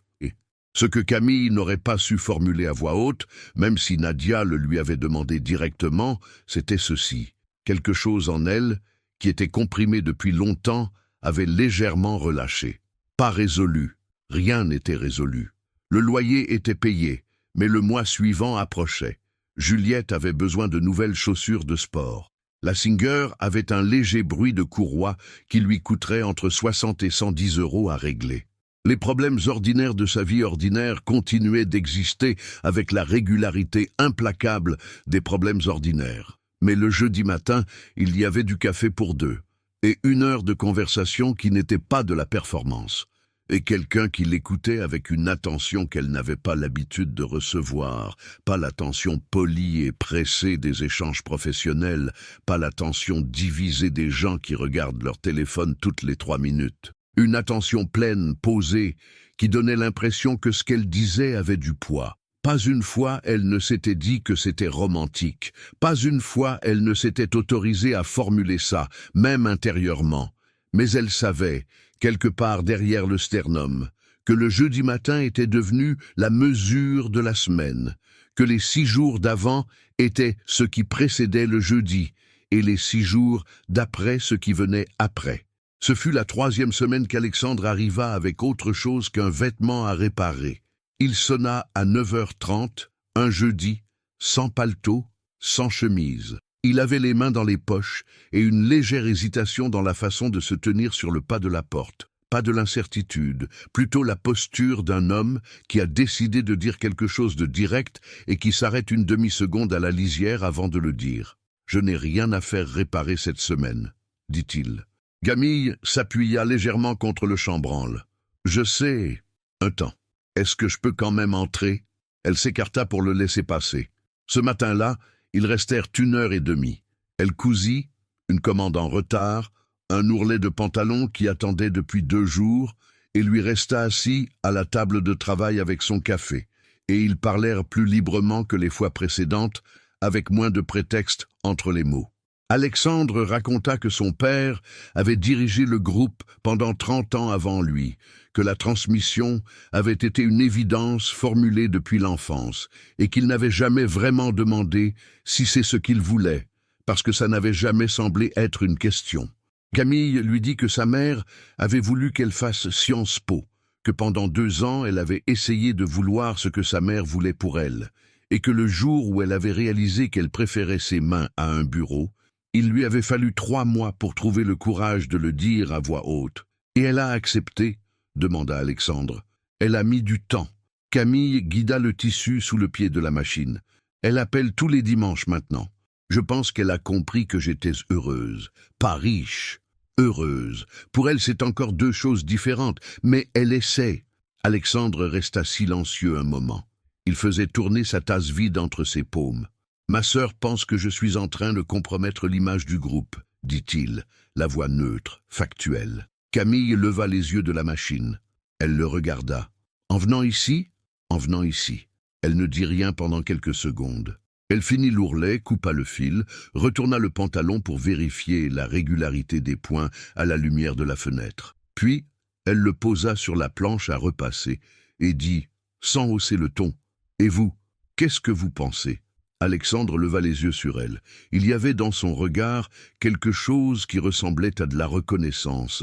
Ce que Camille n'aurait pas su formuler à voix haute, même si Nadia le lui avait demandé directement, c'était ceci. Quelque chose en elle, qui était comprimé depuis longtemps, avait légèrement relâché. Pas résolu. Rien n'était résolu. Le loyer était payé, mais le mois suivant approchait. Juliette avait besoin de nouvelles chaussures de sport. La Singer avait un léger bruit de courroie qui lui coûterait entre 60 et 110 € à régler. Les problèmes ordinaires de sa vie ordinaire continuaient d'exister avec la régularité implacable des problèmes ordinaires. Mais le jeudi matin, il y avait du café pour deux, et 1 heure de conversation qui n'était pas de la performance, et quelqu'un qui l'écoutait avec une attention qu'elle n'avait pas l'habitude de recevoir, pas l'attention polie et pressée des échanges professionnels, pas l'attention divisée des gens qui regardent leur téléphone toutes les 3 minutes. Une attention pleine, posée, qui donnait l'impression que ce qu'elle disait avait du poids. Pas une fois elle ne s'était dit que c'était romantique. Pas une fois elle ne s'était autorisée à formuler ça, même intérieurement. Mais elle savait, quelque part derrière le sternum, que le jeudi matin était devenu la mesure de la semaine, que les 6 jours d'avant étaient ce qui précédait le jeudi, et les 6 jours d'après ce qui venait après. Ce fut la 3e semaine qu'Alexandre arriva avec autre chose qu'un vêtement à réparer. Il sonna à 9h30, un jeudi, sans paletot, sans chemise. Il avait les mains dans les poches et une légère hésitation dans la façon de se tenir sur le pas de la porte. Pas de l'incertitude, plutôt la posture d'un homme qui a décidé de dire quelque chose de direct et qui s'arrête une demi-seconde à la lisière avant de le dire. « Je n'ai rien à faire réparer cette semaine », dit-il. Camille s'appuya légèrement contre le chambranle. « Je sais. Un temps. Est-ce que je peux quand même entrer ?» Elle s'écarta pour le laisser passer. Ce matin-là, ils restèrent 1h30. Elle cousit, une commande en retard, un ourlet de pantalon qui attendait depuis 2 jours, et lui resta assis à la table de travail avec son café. Et ils parlèrent plus librement que les fois précédentes, avec moins de prétextes entre les mots. Alexandre raconta que son père avait dirigé le groupe pendant 30 ans avant lui, que la transmission avait été une évidence formulée depuis l'enfance, et qu'il n'avait jamais vraiment demandé si c'est ce qu'il voulait, parce que ça n'avait jamais semblé être une question. Camille lui dit que sa mère avait voulu qu'elle fasse Sciences Po, que pendant 2 ans elle avait essayé de vouloir ce que sa mère voulait pour elle, et que le jour où elle avait réalisé qu'elle préférait ses mains à un bureau, il lui avait fallu 3 mois pour trouver le courage de le dire à voix haute. « Et elle a accepté ?» demanda Alexandre. « Elle a mis du temps. » Camille guida le tissu sous le pied de la machine. « Elle appelle tous les dimanches maintenant. Je pense qu'elle a compris que j'étais heureuse. Pas riche, heureuse. Pour elle, c'est encore 2 choses différentes, mais elle essaie. » Alexandre resta silencieux un moment. Il faisait tourner sa tasse vide entre ses paumes. « Ma sœur pense que je suis en train de compromettre l'image du groupe, » dit-il, la voix neutre, factuelle. Camille leva les yeux de la machine. Elle le regarda. « En venant ici ?»« En venant ici. » Elle ne dit rien pendant quelques secondes. Elle finit l'ourlet, coupa le fil, retourna le pantalon pour vérifier la régularité des points à la lumière de la fenêtre. Puis, elle le posa sur la planche à repasser et dit, sans hausser le ton, « Et vous, qu'est-ce que vous pensez ?» Alexandre leva les yeux sur elle. Il y avait dans son regard quelque chose qui ressemblait à de la reconnaissance,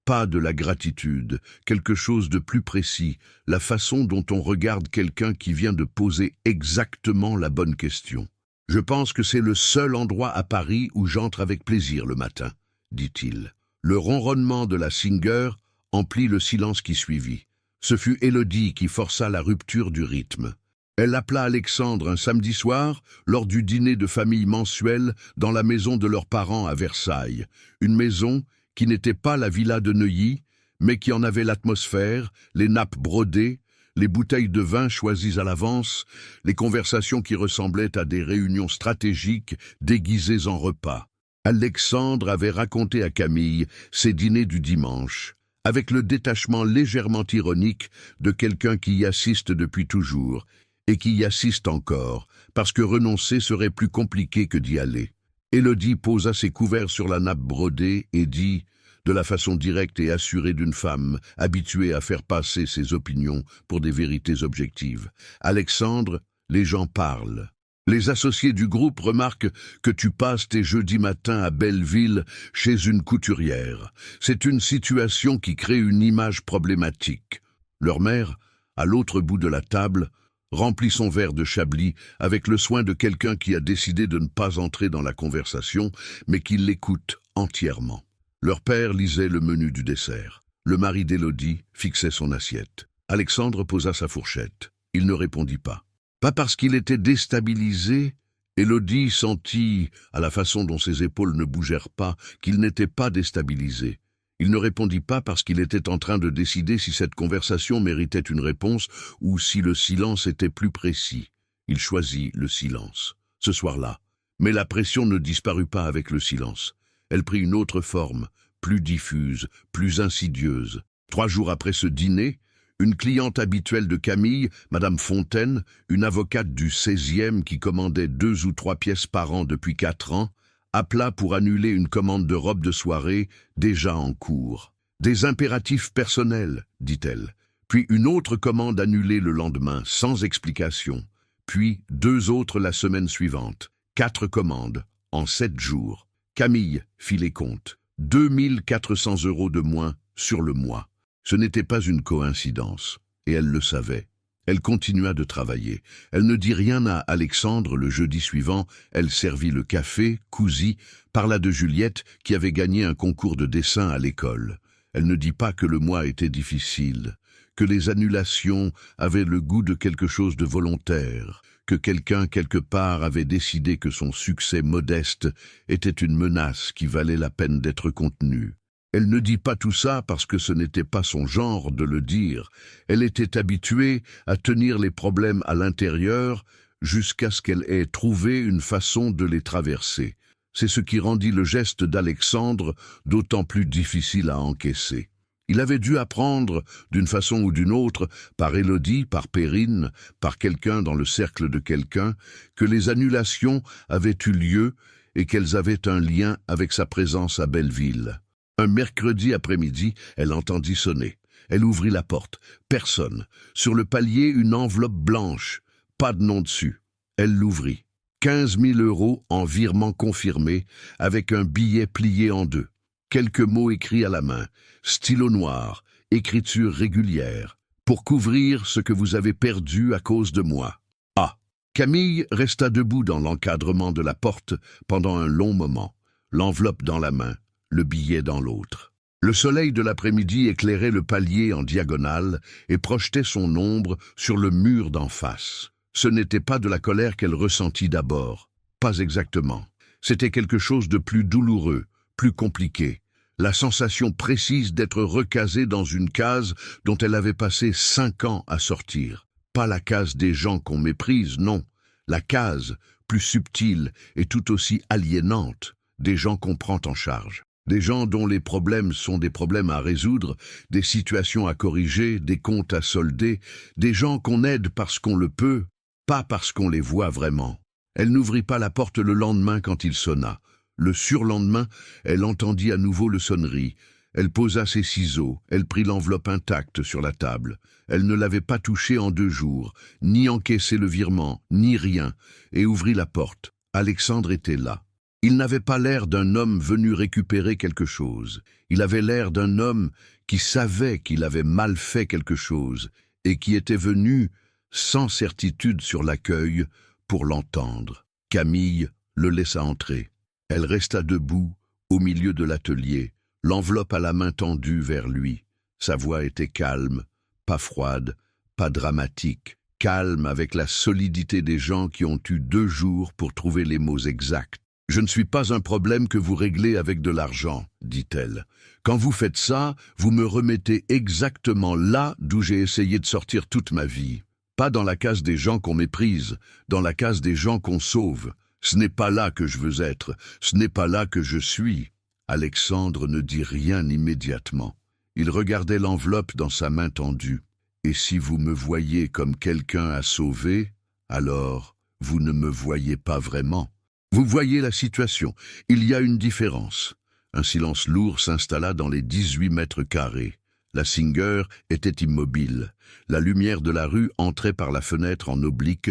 pas de la gratitude, quelque chose de plus précis, la façon dont on regarde quelqu'un qui vient de poser exactement la bonne question. « Je pense que c'est le seul endroit à Paris où j'entre avec plaisir le matin, » dit-il. Le ronronnement de la Singer emplit le silence qui suivit. Ce fut Élodie qui força la rupture du rythme. Elle appela Alexandre un samedi soir, lors du dîner de famille mensuel dans la maison de leurs parents à Versailles. Une maison qui n'était pas la villa de Neuilly, mais qui en avait l'atmosphère, les nappes brodées, les bouteilles de vin choisies à l'avance, les conversations qui ressemblaient à des réunions stratégiques déguisées en repas. Alexandre avait raconté à Camille ses dîners du dimanche, avec le détachement légèrement ironique de quelqu'un qui y assiste depuis toujours, et qui y assiste encore, parce que renoncer serait plus compliqué que d'y aller. Élodie posa ses couverts sur la nappe brodée et dit, de la façon directe et assurée d'une femme, habituée à faire passer ses opinions pour des vérités objectives. « Alexandre, les gens parlent. Les associés du groupe remarquent que tu passes tes jeudis matins à Belleville chez une couturière. C'est une situation qui crée une image problématique. » Leur mère, à l'autre bout de la table, remplit son verre de Chablis avec le soin de quelqu'un qui a décidé de ne pas entrer dans la conversation, mais qui l'écoute entièrement. Leur père lisait le menu du dessert. Le mari d'Élodie fixait son assiette. Alexandre posa sa fourchette. Il ne répondit pas. Pas parce qu'il était déstabilisé. Élodie sentit, à la façon dont ses épaules ne bougèrent pas, qu'il n'était pas déstabilisé. Il ne répondit pas parce qu'il était en train de décider si cette conversation méritait une réponse ou si le silence était plus précis. Il choisit le silence, ce soir-là. Mais la pression ne disparut pas avec le silence. Elle prit une autre forme, plus diffuse, plus insidieuse. 3 jours après ce dîner, une cliente habituelle de Camille, Madame Fontaine, une avocate du 16e qui commandait 2 ou 3 pièces par an depuis 4 ans, appela pour annuler une commande de robe de soirée déjà en cours. Des impératifs personnels, dit-elle. Puis une autre commande annulée le lendemain, sans explication. Puis 2 autres la semaine suivante. 4 commandes, en 7 jours. Camille fit les comptes. 2400 € de moins sur le mois. Ce n'était pas une coïncidence, et elle le savait. Elle continua de travailler. Elle ne dit rien à Alexandre le jeudi suivant. Elle servit le café, cousit, parla de Juliette qui avait gagné un concours de dessin à l'école. Elle ne dit pas que le mois était difficile, que les annulations avaient le goût de quelque chose de volontaire, que quelqu'un quelque part avait décidé que son succès modeste était une menace qui valait la peine d'être contenue. Elle ne dit pas tout ça parce que ce n'était pas son genre de le dire. Elle était habituée à tenir les problèmes à l'intérieur jusqu'à ce qu'elle ait trouvé une façon de les traverser. C'est ce qui rendit le geste d'Alexandre d'autant plus difficile à encaisser. Il avait dû apprendre, d'une façon ou d'une autre, par Élodie, par Perrine, par quelqu'un dans le cercle de quelqu'un, que les annulations avaient eu lieu et qu'elles avaient un lien avec sa présence à Belleville. Un mercredi après-midi, elle entendit sonner. Elle ouvrit la porte. Personne. Sur le palier, une enveloppe blanche. Pas de nom dessus. Elle l'ouvrit. 15 000 € en virement confirmé, avec un billet plié en 2. Quelques mots écrits à la main. Stylo noir. Écriture régulière. Pour couvrir ce que vous avez perdu à cause de moi. Ah. Camille resta debout dans l'encadrement de la porte pendant un long moment. L'enveloppe dans la main. Le billet dans l'autre. Le soleil de l'après-midi éclairait le palier en diagonale et projetait son ombre sur le mur d'en face. Ce n'était pas de la colère qu'elle ressentit d'abord. Pas exactement. C'était quelque chose de plus douloureux, plus compliqué. La sensation précise d'être recasée dans une case dont elle avait passé 5 ans à sortir. Pas la case des gens qu'on méprise, non. La case, plus subtile et tout aussi aliénante, des gens qu'on prend en charge. Des gens dont les problèmes sont des problèmes à résoudre, des situations à corriger, des comptes à solder, des gens qu'on aide parce qu'on le peut, pas parce qu'on les voit vraiment. Elle n'ouvrit pas la porte le lendemain quand il sonna. Le surlendemain, elle entendit à nouveau le sonnerie. Elle posa ses ciseaux, elle prit l'enveloppe intacte sur la table. Elle ne l'avait pas touchée en 2 jours, ni encaissé le virement, ni rien, et ouvrit la porte. Alexandre était là. Il n'avait pas l'air d'un homme venu récupérer quelque chose. Il avait l'air d'un homme qui savait qu'il avait mal fait quelque chose et qui était venu, sans certitude sur l'accueil, pour l'entendre. Camille le laissa entrer. Elle resta debout, au milieu de l'atelier, l'enveloppe à la main tendue vers lui. Sa voix était calme, pas froide, pas dramatique, calme avec la solidité des gens qui ont eu 2 jours pour trouver les mots exacts. « Je ne suis pas un problème que vous réglez avec de l'argent, » dit-elle. « Quand vous faites ça, vous me remettez exactement là d'où j'ai essayé de sortir toute ma vie. Pas dans la case des gens qu'on méprise, dans la case des gens qu'on sauve. Ce n'est pas là que je veux être, ce n'est pas là que je suis. » Alexandre ne dit rien immédiatement. Il regardait l'enveloppe dans sa main tendue. « Et si vous me voyez comme quelqu'un à sauver, alors vous ne me voyez pas vraiment. Vous voyez la situation, il y a une différence. » Un silence lourd s'installa dans les 18 mètres carrés. La Singer était immobile. La lumière de la rue entrait par la fenêtre en oblique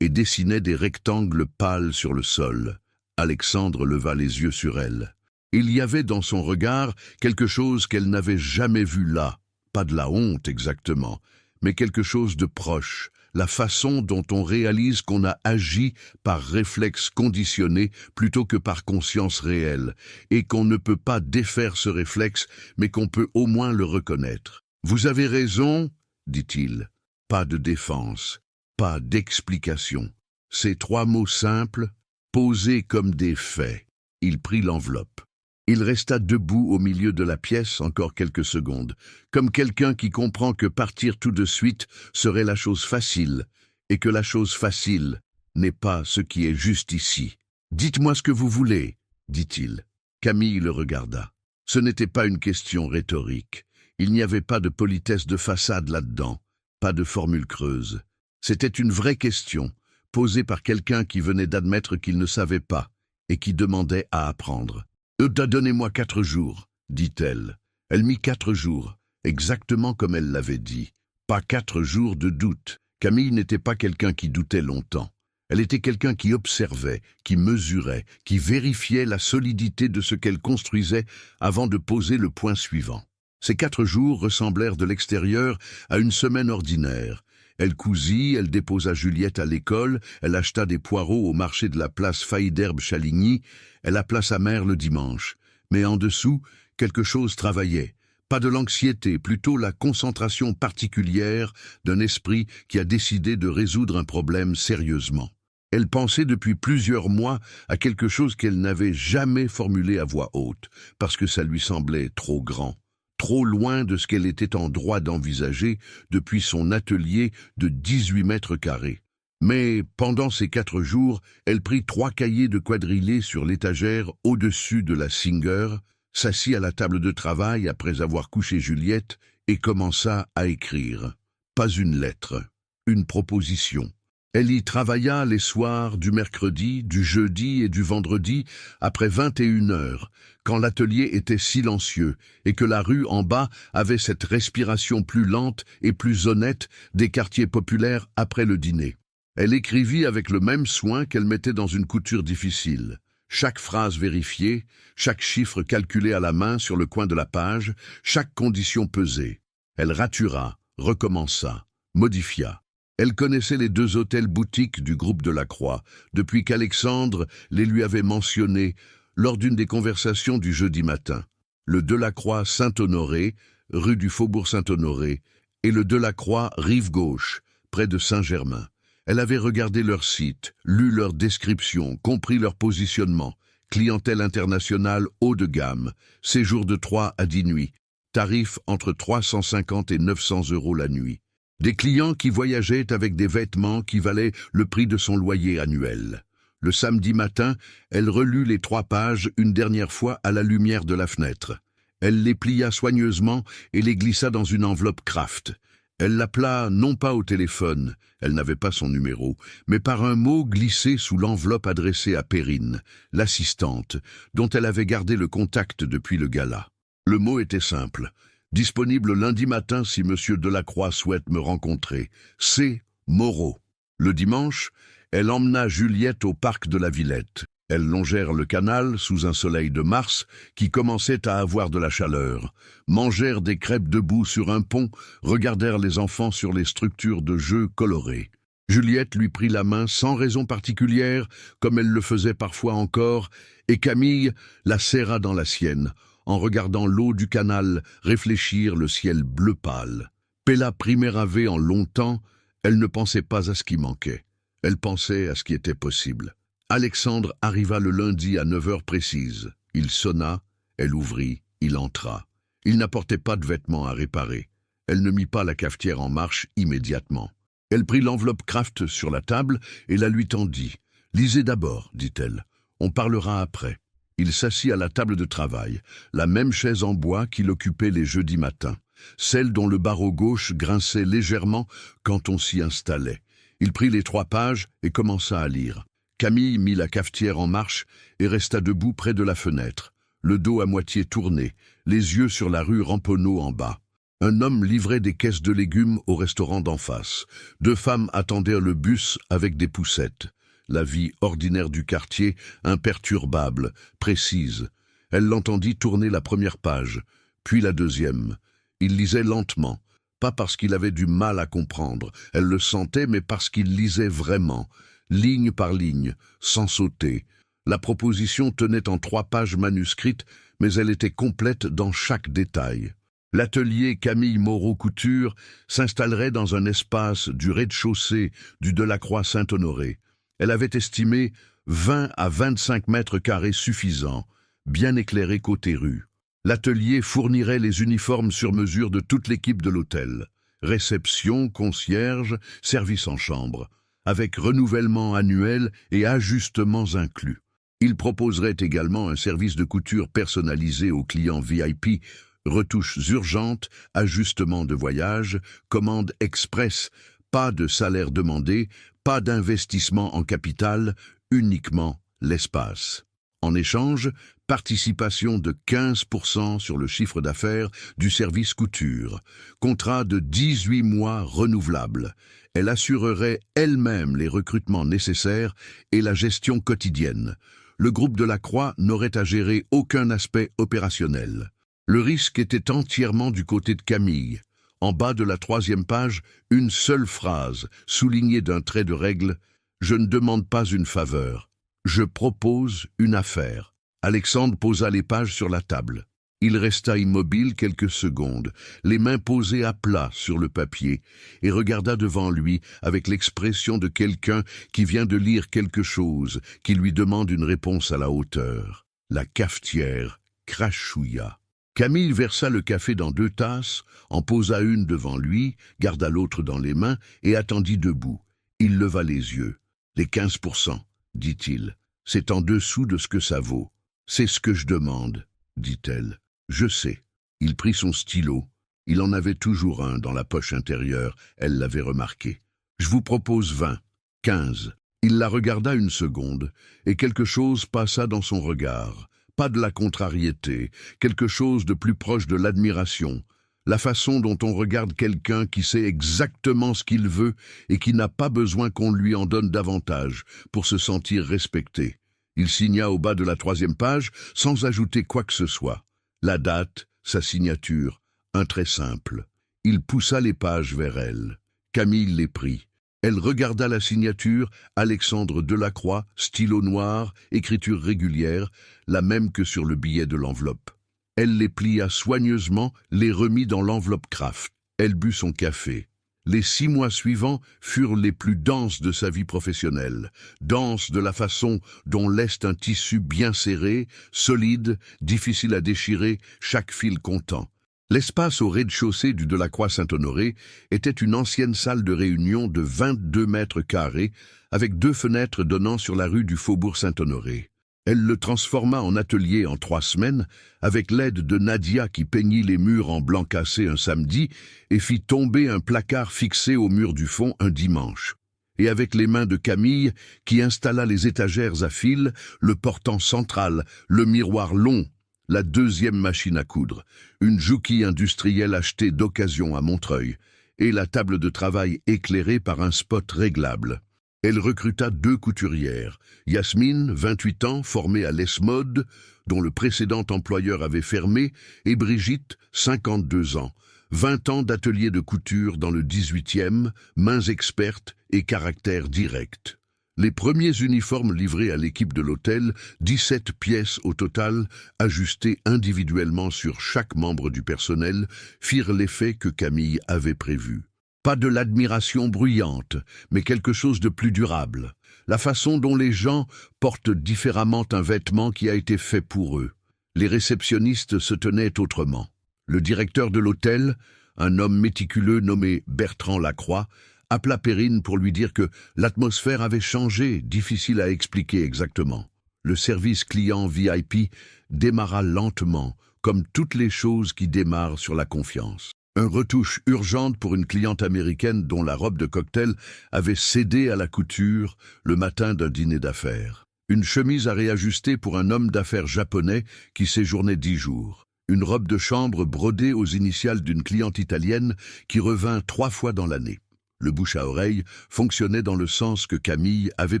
et dessinait des rectangles pâles sur le sol. Alexandre leva les yeux sur elle. Il y avait dans son regard quelque chose qu'elle n'avait jamais vu là. Pas de la honte exactement, mais quelque chose de proche, la façon dont on réalise qu'on a agi par réflexe conditionné plutôt que par conscience réelle, et qu'on ne peut pas défaire ce réflexe, mais qu'on peut au moins le reconnaître. « Vous avez raison, dit-il. Pas de défense, pas d'explication. Ces 3 mots simples, posés comme des faits. » Il prit l'enveloppe. Il resta debout au milieu de la pièce encore quelques secondes, comme quelqu'un qui comprend que partir tout de suite serait la chose facile, et que la chose facile n'est pas ce qui est juste ici. « Dites-moi ce que vous voulez, » dit-il. Camille le regarda. Ce n'était pas une question rhétorique. Il n'y avait pas de politesse de façade là-dedans, pas de formule creuse. C'était une vraie question, posée par quelqu'un qui venait d'admettre qu'il ne savait pas, et qui demandait à apprendre. « Donnez-moi 4 jours, dit-elle. Elle mit 4 jours, exactement comme elle l'avait dit. Pas 4 jours de doute. Camille n'était pas quelqu'un qui doutait longtemps. Elle était quelqu'un qui observait, qui mesurait, qui vérifiait la solidité de ce qu'elle construisait avant de poser le point suivant. Ces 4 jours ressemblèrent de l'extérieur à une semaine ordinaire. Elle cousit, elle déposa Juliette à l'école, elle acheta des poireaux au marché de la place Faïderbe-Chaligny, elle appela sa mère le dimanche. Mais en dessous, quelque chose travaillait. Pas de l'anxiété, plutôt la concentration particulière d'un esprit qui a décidé de résoudre un problème sérieusement. Elle pensait depuis plusieurs mois à quelque chose qu'elle n'avait jamais formulé à voix haute, parce que ça lui semblait trop grand. Trop loin de ce qu'elle était en droit d'envisager depuis son atelier de 18 mètres carrés. Mais pendant ces 4 jours, elle prit 3 cahiers de quadrillés sur l'étagère au-dessus de la Singer, s'assit à la table de travail après avoir couché Juliette et commença à écrire. Pas une lettre, une proposition. Elle y travailla les soirs du mercredi, du jeudi et du vendredi après 21 heures, quand l'atelier était silencieux et que la rue en bas avait cette respiration plus lente et plus honnête des quartiers populaires après le dîner. Elle écrivit avec le même soin qu'elle mettait dans une couture difficile. Chaque phrase vérifiée, chaque chiffre calculé à la main sur le coin de la page, chaque condition pesée. Elle ratura, recommença, modifia. Elle connaissait les 2 hôtels-boutiques du groupe Delacroix, depuis qu'Alexandre les lui avait mentionnés lors d'une des conversations du jeudi matin. Le Delacroix Saint-Honoré, rue du Faubourg Saint-Honoré, et le Delacroix Rive Gauche, près de Saint-Germain. Elle avait regardé leur site, lu leur description, compris leur positionnement. Clientèle internationale haut de gamme, séjour de 3 à 10 nuits, tarif entre 350 et 900 € la nuit. Des clients qui voyageaient avec des vêtements qui valaient le prix de son loyer annuel. Le samedi matin, elle relut les 3 pages une dernière fois à la lumière de la fenêtre. Elle les plia soigneusement et les glissa dans une enveloppe Kraft. Elle l'appela non pas au téléphone, elle n'avait pas son numéro, mais par un mot glissé sous l'enveloppe adressée à Perrine, l'assistante, dont elle avait gardé le contact depuis le gala. Le mot était simple. Disponible lundi matin si Monsieur Delacroix souhaite me rencontrer. C. Moreau. Le dimanche, elle emmena Juliette au parc de la Villette. Elles longèrent le canal sous un soleil de mars qui commençait à avoir de la chaleur, mangèrent des crêpes debout sur un pont, regardèrent les enfants sur les structures de jeux colorées. Juliette lui prit la main sans raison particulière, comme elle le faisait parfois encore, et Camille la serra dans la sienne, en regardant l'eau du canal réfléchir le ciel bleu pâle. Pella primérave en longtemps, elle ne pensait pas à ce qui manquait. Elle pensait à ce qui était possible. Alexandre arriva le lundi à 9 heures précises. Il sonna, elle ouvrit, il entra. Il n'apportait pas de vêtements à réparer. Elle ne mit pas la cafetière en marche immédiatement. Elle prit l'enveloppe Kraft sur la table et la lui tendit. « Lisez d'abord, dit-elle. On parlera après. » Il s'assit à la table de travail, la même chaise en bois qu'il occupait les jeudis matins, celle dont le barreau gauche grinçait légèrement quand on s'y installait. Il prit les 3 pages et commença à lire. Camille mit la cafetière en marche et resta debout près de la fenêtre, le dos à moitié tourné, les yeux sur la rue Ramponneau en bas. Un homme livrait des caisses de légumes au restaurant d'en face. 2 femmes attendirent le bus avec des poussettes. La vie ordinaire du quartier, imperturbable, précise. Elle l'entendit tourner la première page, puis la deuxième. Il lisait lentement, pas parce qu'il avait du mal à comprendre, elle le sentait, mais parce qu'il lisait vraiment, ligne par ligne, sans sauter. La proposition tenait en 3 pages manuscrites, mais elle était complète dans chaque détail. L'atelier Camille Moreau Couture s'installerait dans un espace du rez-de-chaussée du Delacroix-Saint-Honoré. Elle avait estimé 20 à 25 mètres carrés suffisants, bien éclairés côté rue. L'atelier fournirait les uniformes sur mesure de toute l'équipe de l'hôtel. Réception, concierge, service en chambre, avec renouvellement annuel et ajustements inclus. Il proposerait également un service de couture personnalisé aux clients VIP, retouches urgentes, ajustements de voyage, commandes express, pas de salaire demandé, pas d'investissement en capital, uniquement l'espace. En échange, participation de 15% sur le chiffre d'affaires du service couture, contrat de 18 mois renouvelable. Elle assurerait elle-même les recrutements nécessaires et la gestion quotidienne. Le groupe Delacroix n'aurait à gérer aucun aspect opérationnel. Le risque était entièrement du côté de Camille. En bas de la 3e page, une seule phrase, soulignée d'un trait de règle: « Je ne demande pas une faveur. Je propose une affaire. » Alexandre posa les pages sur la table. Il resta immobile quelques secondes, les mains posées à plat sur le papier, et regarda devant lui avec l'expression de quelqu'un qui vient de lire quelque chose, qui lui demande une réponse à la hauteur. La cafetière crachouilla. Camille versa le café dans 2 tasses, en posa une devant lui, garda l'autre dans les mains et attendit debout. Il leva les yeux. « Les 15%, dit-il. C'est en dessous de ce que ça vaut. C'est ce que je demande, dit-elle. Je sais. Il prit son stylo. Il en avait toujours un dans la poche intérieure, elle l'avait remarqué. Je vous propose 20, 15. Il la regarda une seconde, et quelque chose passa dans son regard. Pas de la contrariété, quelque chose de plus proche de l'admiration. La façon dont on regarde quelqu'un qui sait exactement ce qu'il veut et qui n'a pas besoin qu'on lui en donne davantage pour se sentir respecté. Il signa au bas de la 3e page sans ajouter quoi que ce soit. La date, sa signature, un trait simple. Il poussa les pages vers elle. Camille les prit. Elle regarda la signature, Alexandre Delacroix, stylo noir, écriture régulière, la même que sur le billet de l'enveloppe. Elle les plia soigneusement, les remit dans l'enveloppe Kraft. Elle but son café. Les 6 mois suivants furent les plus denses de sa vie professionnelle, denses de la façon dont laisse un tissu bien serré, solide, difficile à déchirer, chaque fil comptant. L'espace au rez-de-chaussée du Delacroix-Saint-Honoré était une ancienne salle de réunion de 22 mètres carrés, avec 2 fenêtres donnant sur la rue du Faubourg Saint-Honoré. Elle le transforma en atelier en 3 semaines, avec l'aide de Nadia qui peignit les murs en blanc cassé un samedi et fit tomber un placard fixé au mur du fond un dimanche. Et avec les mains de Camille qui installa les étagères à fil, le portant central, le miroir long, la 2e machine à coudre, une Juki industrielle achetée d'occasion à Montreuil, et la table de travail éclairée par un spot réglable. Elle recruta 2 couturières, Yasmine, 28 ans, formée à l'Esmode, dont le précédent employeur avait fermé, et Brigitte, 52 ans, 20 ans d'atelier de couture dans le 18e, mains expertes et caractère direct. Les premiers uniformes livrés à l'équipe de l'hôtel, 17 pièces au total, ajustées individuellement sur chaque membre du personnel, firent l'effet que Camille avait prévu. Pas de l'admiration bruyante, mais quelque chose de plus durable. La façon dont les gens portent différemment un vêtement qui a été fait pour eux. Les réceptionnistes se tenaient autrement. Le directeur de l'hôtel, un homme méticuleux nommé Bertrand Lacroix, appela Perrine pour lui dire que l'atmosphère avait changé, difficile à expliquer exactement. Le service client VIP démarra lentement, comme toutes les choses qui démarrent sur la confiance. Un retouche urgente pour une cliente américaine dont la robe de cocktail avait cédé à la couture le matin d'un dîner d'affaires. Une chemise à réajuster pour un homme d'affaires japonais qui séjournait 10 jours. Une robe de chambre brodée aux initiales d'une cliente italienne qui revint 3 fois dans l'année. Le bouche à oreille fonctionnait dans le sens que Camille avait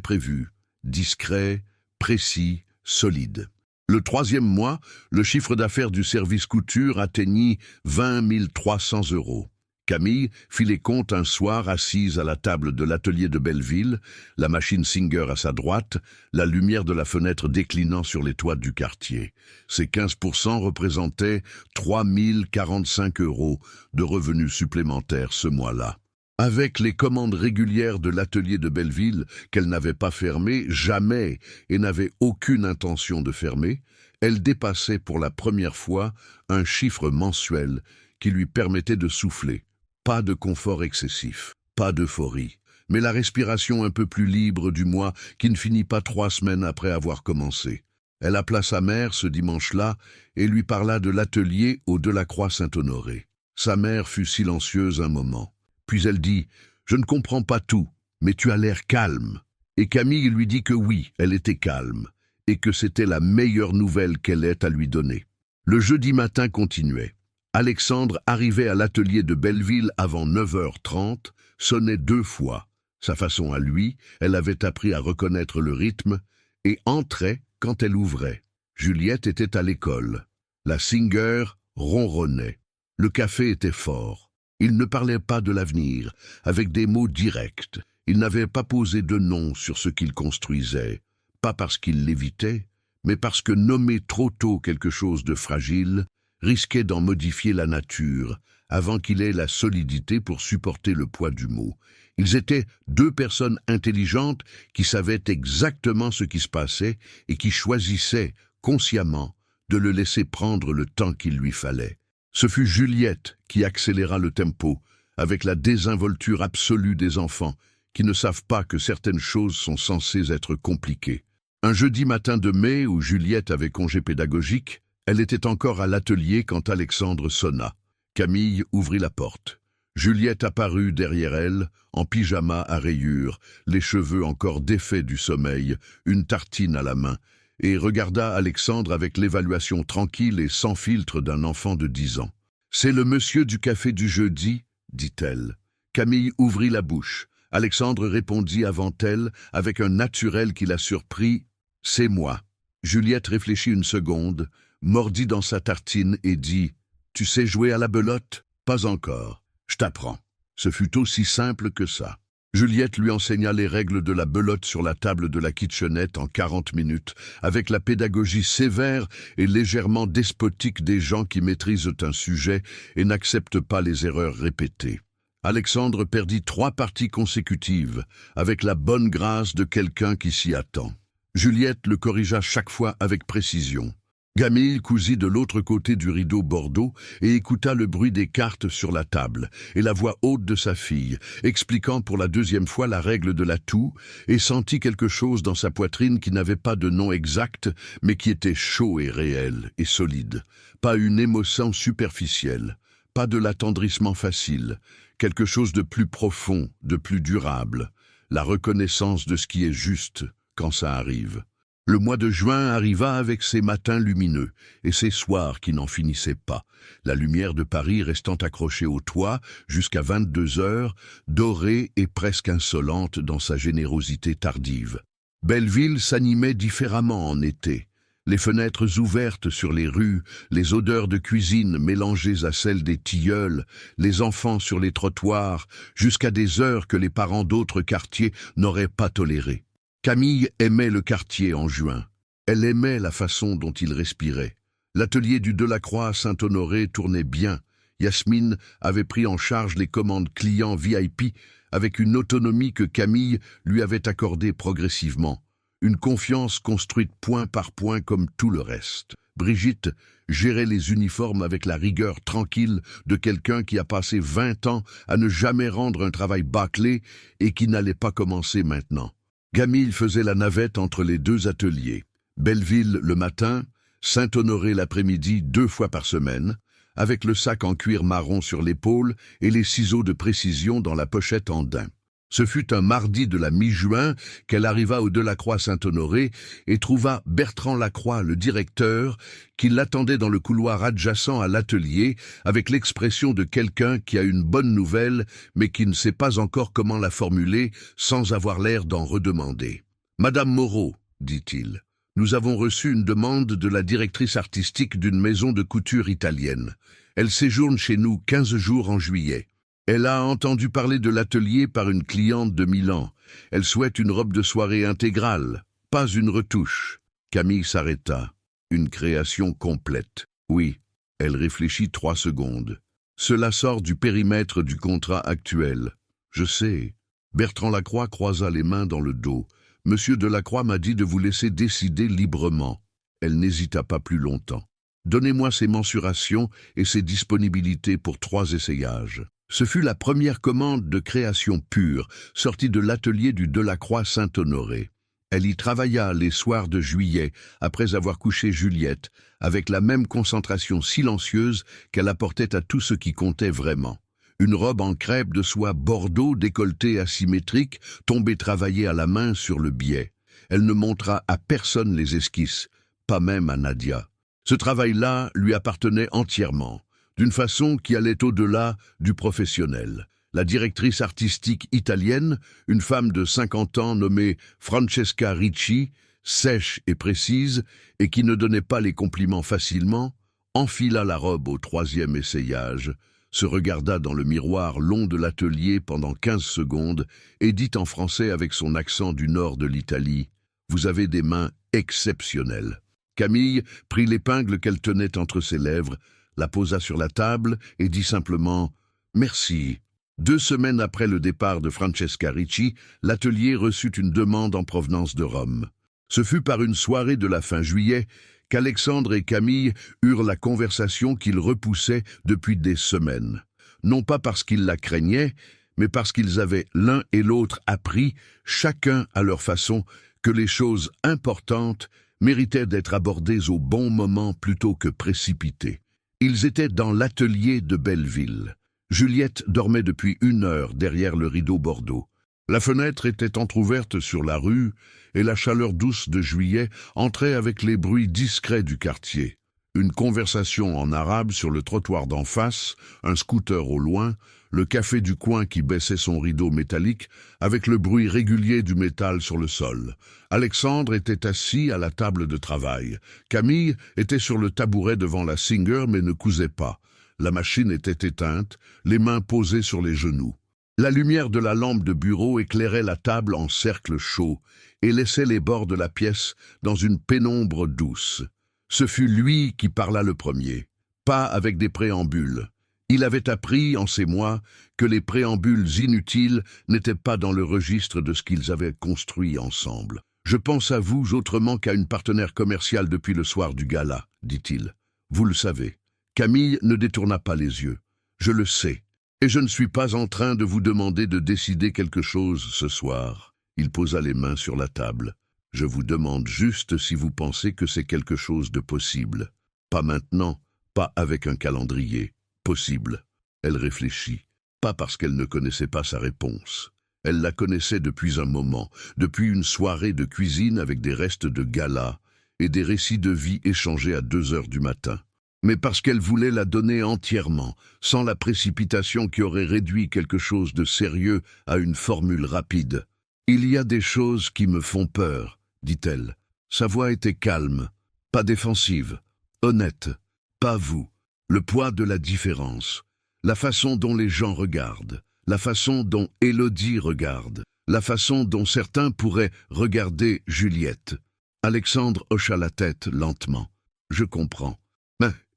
prévu. Discret, précis, solide. Le 3e mois, le chiffre d'affaires du service couture atteignit 20 300 €. Camille fit les comptes un soir assise à la table de l'atelier de Belleville, la machine Singer à sa droite, la lumière de la fenêtre déclinant sur les toits du quartier. Ces 15% représentaient 3 045 € de revenus supplémentaires ce mois-là. Avec les commandes régulières de l'atelier de Belleville, qu'elle n'avait pas fermé jamais et n'avait aucune intention de fermer, elle dépassait pour la première fois un chiffre mensuel qui lui permettait de souffler. Pas de confort excessif, pas d'euphorie, mais la respiration un peu plus libre du mois qui ne finit pas 3 semaines après avoir commencé. Elle appela sa mère ce dimanche-là et lui parla de l'atelier au Delacroix-Saint-Honoré. Sa mère fut silencieuse un moment. Puis elle dit « Je ne comprends pas tout, mais tu as l'air calme. » Et Camille lui dit que oui, elle était calme, et que c'était la meilleure nouvelle qu'elle ait à lui donner. Le jeudi matin continuait. Alexandre arrivait à l'atelier de Belleville avant 9h30, sonnait 2 fois. Sa façon à lui, elle avait appris à reconnaître le rythme, et entrait quand elle ouvrait. Juliette était à l'école. La Singer ronronnait. Le café était fort. Il ne parlait pas de l'avenir, avec des mots directs. Il n'avait pas posé de nom sur ce qu'il construisait, pas parce qu'il l'évitait, mais parce que nommer trop tôt quelque chose de fragile risquait d'en modifier la nature, avant qu'il ait la solidité pour supporter le poids du mot. Ils étaient 2 personnes intelligentes qui savaient exactement ce qui se passait et qui choisissaient, consciemment, de le laisser prendre le temps qu'il lui fallait. Ce fut Juliette qui accéléra le tempo, avec la désinvolture absolue des enfants, qui ne savent pas que certaines choses sont censées être compliquées. Un jeudi matin de mai où Juliette avait congé pédagogique, elle était encore à l'atelier quand Alexandre sonna. Camille ouvrit la porte. Juliette apparut derrière elle, en pyjama à rayures, les cheveux encore défaits du sommeil, une tartine à la main, et regarda Alexandre avec l'évaluation tranquille et sans filtre d'un enfant de 10 ans. « C'est le monsieur du café du jeudi » dit-elle. Camille ouvrit la bouche. Alexandre répondit avant elle, avec un naturel qui la surprit. « C'est moi. » Juliette réfléchit une seconde, mordit dans sa tartine et dit « Tu sais jouer à la belote ?»« Pas encore. Je t'apprends. » Ce fut aussi simple que ça. Juliette lui enseigna les règles de la belote sur la table de la kitchenette en 40 minutes, avec la pédagogie sévère et légèrement despotique des gens qui maîtrisent un sujet et n'acceptent pas les erreurs répétées. Alexandre perdit 3 parties consécutives, avec la bonne grâce de quelqu'un qui s'y attend. Juliette le corrigea chaque fois avec précision. Camille cousit de l'autre côté du rideau bordeaux et écouta le bruit des cartes sur la table et la voix haute de sa fille, expliquant pour la 2e fois la règle de l'atout, et sentit quelque chose dans sa poitrine qui n'avait pas de nom exact, mais qui était chaud et réel et solide. Pas une émotion superficielle, pas de l'attendrissement facile, quelque chose de plus profond, de plus durable, la reconnaissance de ce qui est juste quand ça arrive. Le mois de juin arriva avec ses matins lumineux et ses soirs qui n'en finissaient pas, la lumière de Paris restant accrochée au toit jusqu'à 22h, dorée et presque insolente dans sa générosité tardive. Belleville s'animait différemment en été. Les fenêtres ouvertes sur les rues, les odeurs de cuisine mélangées à celles des tilleuls, les enfants sur les trottoirs, jusqu'à des heures que les parents d'autres quartiers n'auraient pas tolérées. Camille aimait le quartier en juin. Elle aimait la façon dont il respirait. L'atelier du Delacroix-Saint-Honoré tournait bien. Yasmine avait pris en charge les commandes clients VIP avec une autonomie que Camille lui avait accordée progressivement. Une confiance construite point par point comme tout le reste. Brigitte gérait les uniformes avec la rigueur tranquille de quelqu'un qui a passé 20 ans à ne jamais rendre un travail bâclé et qui n'allait pas commencer maintenant. Camille faisait la navette entre les 2 ateliers. Belleville le matin, Saint-Honoré l'après-midi 2 fois par semaine, avec le sac en cuir marron sur l'épaule et les ciseaux de précision dans la pochette en daim. Ce fut un mardi de la mi-juin qu'elle arriva au Delacroix-Saint-Honoré et trouva Bertrand Lacroix, le directeur, qui l'attendait dans le couloir adjacent à l'atelier avec l'expression de quelqu'un qui a une bonne nouvelle mais qui ne sait pas encore comment la formuler sans avoir l'air d'en redemander. « Madame Moreau, dit-il, nous avons reçu une demande de la directrice artistique d'une maison de couture italienne. Elle séjourne chez nous 15 jours en juillet. Elle a entendu parler de l'atelier par une cliente de Milan. Elle souhaite une robe de soirée intégrale, pas une retouche. Camille s'arrêta. Une création complète. Oui. Elle réfléchit 3 secondes. Cela sort du périmètre du contrat actuel. Je sais. Bertrand Lacroix croisa les mains dans le dos. Monsieur Delacroix m'a dit de vous laisser décider librement. Elle n'hésita pas plus longtemps. Donnez-moi ses mensurations et ses disponibilités pour 3 essayages. Ce fut la première commande de création pure, sortie de l'atelier du Delacroix Saint-Honoré. Elle y travailla les soirs de juillet, après avoir couché Juliette, avec la même concentration silencieuse qu'elle apportait à tout ce qui comptait vraiment. Une robe en crêpe de soie bordeaux décolletée asymétrique, tombée travaillée à la main sur le biais. Elle ne montra à personne les esquisses, pas même à Nadia. Ce travail-là lui appartenait entièrement, d'une façon qui allait au-delà du professionnel. La directrice artistique italienne, une femme de 50 ans nommée Francesca Ricci, sèche et précise, et qui ne donnait pas les compliments facilement, enfila la robe au 3e essayage, se regarda dans le miroir long de l'atelier pendant 15 secondes et dit en français avec son accent du nord de l'Italie « Vous avez des mains exceptionnelles ». Camille prit l'épingle qu'elle tenait entre ses lèvres, la posa sur la table et dit simplement « Merci ». 2 semaines après le départ de Francesca Ricci, l'atelier reçut une demande en provenance de Rome. Ce fut par une soirée de la fin juillet qu'Alexandre et Camille eurent la conversation qu'ils repoussaient depuis des semaines. Non pas parce qu'ils la craignaient, mais parce qu'ils avaient l'un et l'autre appris, chacun à leur façon, que les choses importantes méritaient d'être abordées au bon moment plutôt que précipitées. Ils étaient dans l'atelier de Belleville. Juliette dormait depuis 1 heure derrière le rideau bordeaux. La fenêtre était entr'ouverte sur la rue et la chaleur douce de juillet entrait avec les bruits discrets du quartier. Une conversation en arabe sur le trottoir d'en face, un scooter au loin, le café du coin qui baissait son rideau métallique avec le bruit régulier du métal sur le sol. Alexandre était assis à la table de travail. Camille était sur le tabouret devant la Singer mais ne cousait pas. La machine était éteinte, les mains posées sur les genoux. La lumière de la lampe de bureau éclairait la table en cercle chaud et laissait les bords de la pièce dans une pénombre douce. Ce fut lui qui parla le premier, pas avec des préambules. Il avait appris, en ces mois, que les préambules inutiles n'étaient pas dans le registre de ce qu'ils avaient construit ensemble. « Je pense à vous autrement qu'à une partenaire commerciale depuis le soir du gala, dit-il. Vous le savez. Camille ne détourna pas les yeux. Je le sais. Et je ne suis pas en train de vous demander de décider quelque chose ce soir. Il posa les mains sur la table. Je vous demande juste si vous pensez que c'est quelque chose de possible. Pas maintenant, pas avec un calendrier. Possible. Elle réfléchit. Pas parce qu'elle ne connaissait pas sa réponse. Elle la connaissait depuis un moment, depuis une soirée de cuisine avec des restes de gala et des récits de vie échangés à 2 heures du matin. Mais parce qu'elle voulait la donner entièrement, sans la précipitation qui aurait réduit quelque chose de sérieux à une formule rapide. « Il y a des choses qui me font peur », dit-elle. Sa voix était calme, pas défensive, honnête. Pas vous. Le poids de la différence. La façon dont les gens regardent. La façon dont Élodie regarde. La façon dont certains pourraient regarder Juliette. Alexandre hocha la tête lentement. « Je comprends.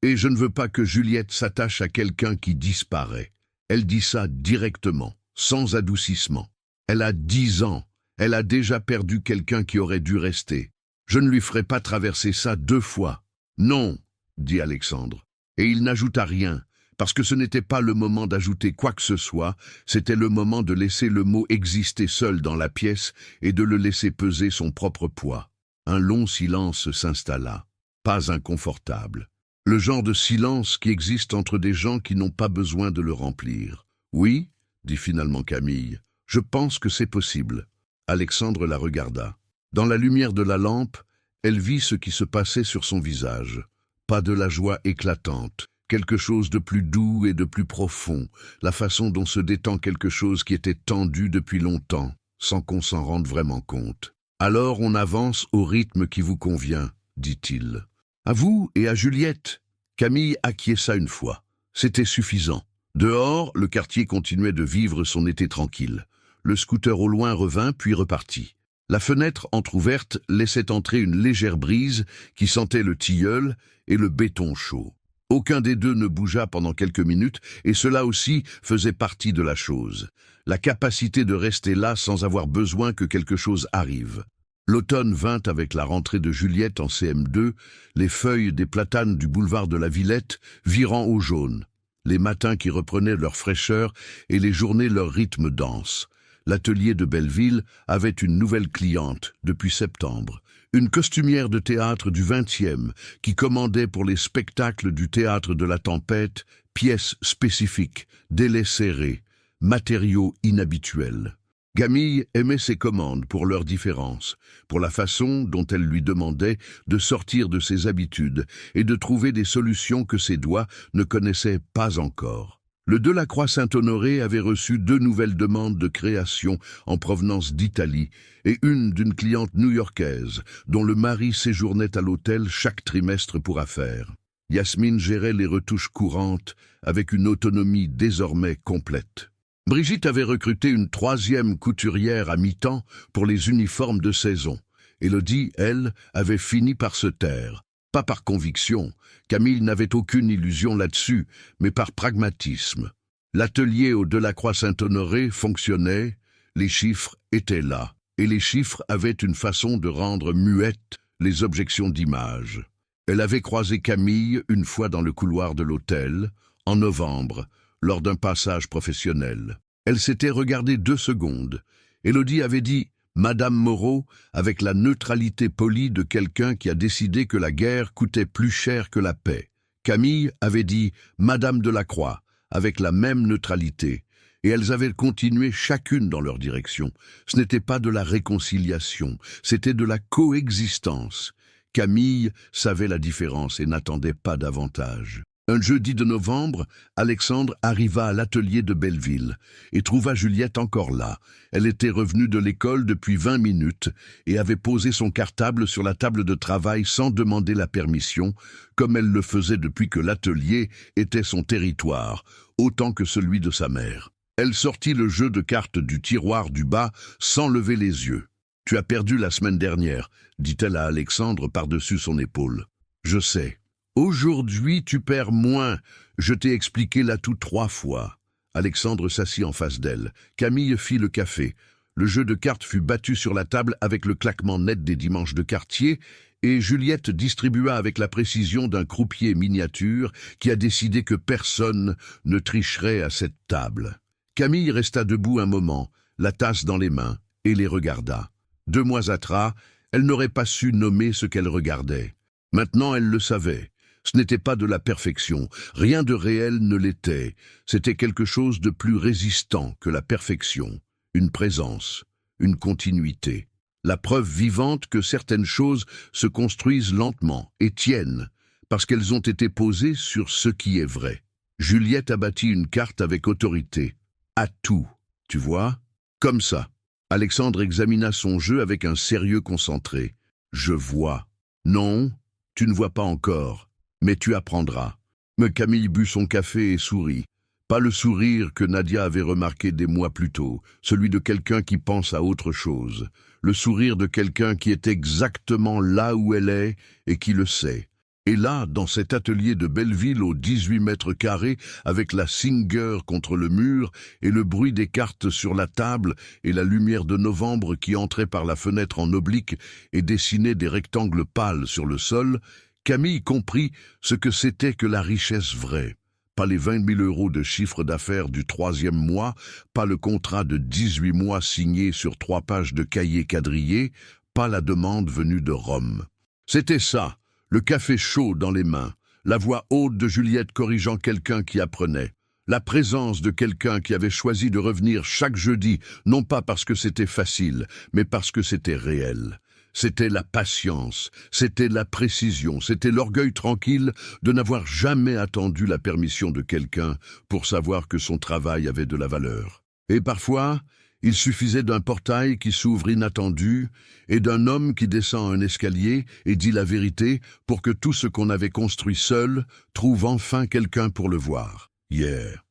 Et je ne veux pas que Juliette s'attache à quelqu'un qui disparaît. » Elle dit ça directement, sans adoucissement. Elle a 10 ans. Elle a déjà perdu quelqu'un qui aurait dû rester. Je ne lui ferai pas traverser ça 2 fois. Non, dit Alexandre. Et il n'ajouta rien, parce que ce n'était pas le moment d'ajouter quoi que ce soit, c'était le moment de laisser le mot exister seul dans la pièce et de le laisser peser son propre poids. Un long silence s'installa, pas inconfortable. Le genre de silence qui existe entre des gens qui n'ont pas besoin de le remplir. « Oui, dit finalement Camille, je pense que c'est possible. » Alexandre la regarda. Dans la lumière de la lampe, elle vit ce qui se passait sur son visage. Pas de la joie éclatante, quelque chose de plus doux et de plus profond, la façon dont se détend quelque chose qui était tendu depuis longtemps, sans qu'on s'en rende vraiment compte. « Alors on avance au rythme qui vous convient, » dit-il. « À vous et à Juliette. » Camille acquiesça une fois. C'était suffisant. Dehors, le quartier continuait de vivre son été tranquille. Le scooter au loin revint, puis repartit. La fenêtre entr'ouverte laissait entrer une légère brise qui sentait le tilleul et le béton chaud. Aucun des deux ne bougea pendant quelques minutes, et cela aussi faisait partie de la chose. La capacité de rester là sans avoir besoin que quelque chose arrive. L'automne vint avec la rentrée de Juliette en CM2, les feuilles des platanes du boulevard de la Villette virant au jaune, les matins qui reprenaient leur fraîcheur et les journées leur rythme dense. L'atelier de Belleville avait une nouvelle cliente depuis septembre, une costumière de théâtre du 20e qui commandait pour les spectacles du théâtre de la Tempête pièces spécifiques, délais serrés, matériaux inhabituels. Camille aimait ses commandes pour leur différence, pour la façon dont elle lui demandait de sortir de ses habitudes et de trouver des solutions que ses doigts ne connaissaient pas encore. Le Delacroix-Saint-Honoré avait reçu 2 nouvelles demandes de création en provenance d'Italie et une d'une cliente new-yorkaise dont le mari séjournait à l'hôtel chaque trimestre pour affaires. Yasmine gérait les retouches courantes avec une autonomie désormais complète. Brigitte avait recruté une 3e couturière à mi-temps pour les uniformes de saison. Élodie, elle, avait fini par se taire. Pas par conviction, Camille n'avait aucune illusion là-dessus, mais par pragmatisme. L'atelier au Delacroix-Saint-Honoré fonctionnait, les chiffres étaient là, et les chiffres avaient une façon de rendre muettes les objections d'image. Elle avait croisé Camille une fois dans le couloir de l'hôtel, en novembre, lors d'un passage professionnel. Elle s'était regardée 2 secondes. Élodie avait dit « Madame Moreau » avec la neutralité polie de quelqu'un qui a décidé que la guerre coûtait plus cher que la paix. Camille avait dit « Madame Delacroix » avec la même neutralité, et elles avaient continué chacune dans leur direction. Ce n'était pas de la réconciliation, c'était de la coexistence. Camille savait la différence et n'attendait pas davantage. Un jeudi de novembre, Alexandre arriva à l'atelier de Belleville et trouva Juliette encore là. Elle était revenue de l'école depuis 20 minutes et avait posé son cartable sur la table de travail sans demander la permission, comme elle le faisait depuis que l'atelier était son territoire, autant que celui de sa mère. Elle sortit le jeu de cartes du tiroir du bas sans lever les yeux. « Tu as perdu la semaine dernière », dit-elle à Alexandre par-dessus son épaule. « Je sais. » « Aujourd'hui, tu perds moins. Je t'ai expliqué l'atout 3 fois. » Alexandre s'assit en face d'elle. Camille fit le café. Le jeu de cartes fut battu sur la table avec le claquement net des dimanches de quartier et Juliette distribua avec la précision d'un croupier miniature qui a décidé que personne ne tricherait à cette table. Camille resta debout un moment, la tasse dans les mains, et les regarda. 2 mois atrás, elle n'aurait pas su nommer ce qu'elle regardait. Maintenant, elle le savait. Ce n'était pas de la perfection, rien de réel ne l'était, c'était quelque chose de plus résistant que la perfection, une présence, une continuité, la preuve vivante que certaines choses se construisent lentement et tiennent, parce qu'elles ont été posées sur ce qui est vrai. Juliette abattit une carte avec autorité. À tout, tu vois? Comme ça. Alexandre examina son jeu avec un sérieux concentré. Je vois. Non, tu ne vois pas encore. Mais tu apprendras. Mais Camille but son café et sourit. Pas le sourire que Nadia avait remarqué des mois plus tôt, celui de quelqu'un qui pense à autre chose. Le sourire de quelqu'un qui est exactement là où elle est et qui le sait. Et là, dans cet atelier de Belleville aux 18 mètres carrés, avec la Singer contre le mur et le bruit des cartes sur la table et la lumière de novembre qui entrait par la fenêtre en oblique et dessinait des rectangles pâles sur le sol, Camille comprit ce que c'était que la richesse vraie. Pas les 20 000 € de chiffre d'affaires du 3e mois, pas le contrat de 18 mois signé sur 3 pages de cahier quadrillé, pas la demande venue de Rome. C'était ça, le café chaud dans les mains, la voix haute de Juliette corrigeant quelqu'un qui apprenait, la présence de quelqu'un qui avait choisi de revenir chaque jeudi, non pas parce que c'était facile, mais parce que c'était réel. C'était la patience, c'était la précision, c'était l'orgueil tranquille de n'avoir jamais attendu la permission de quelqu'un pour savoir que son travail avait de la valeur. Et parfois, il suffisait d'un portail qui s'ouvre inattendu et d'un homme qui descend un escalier et dit la vérité pour que tout ce qu'on avait construit seul trouve enfin quelqu'un pour le voir. Hier.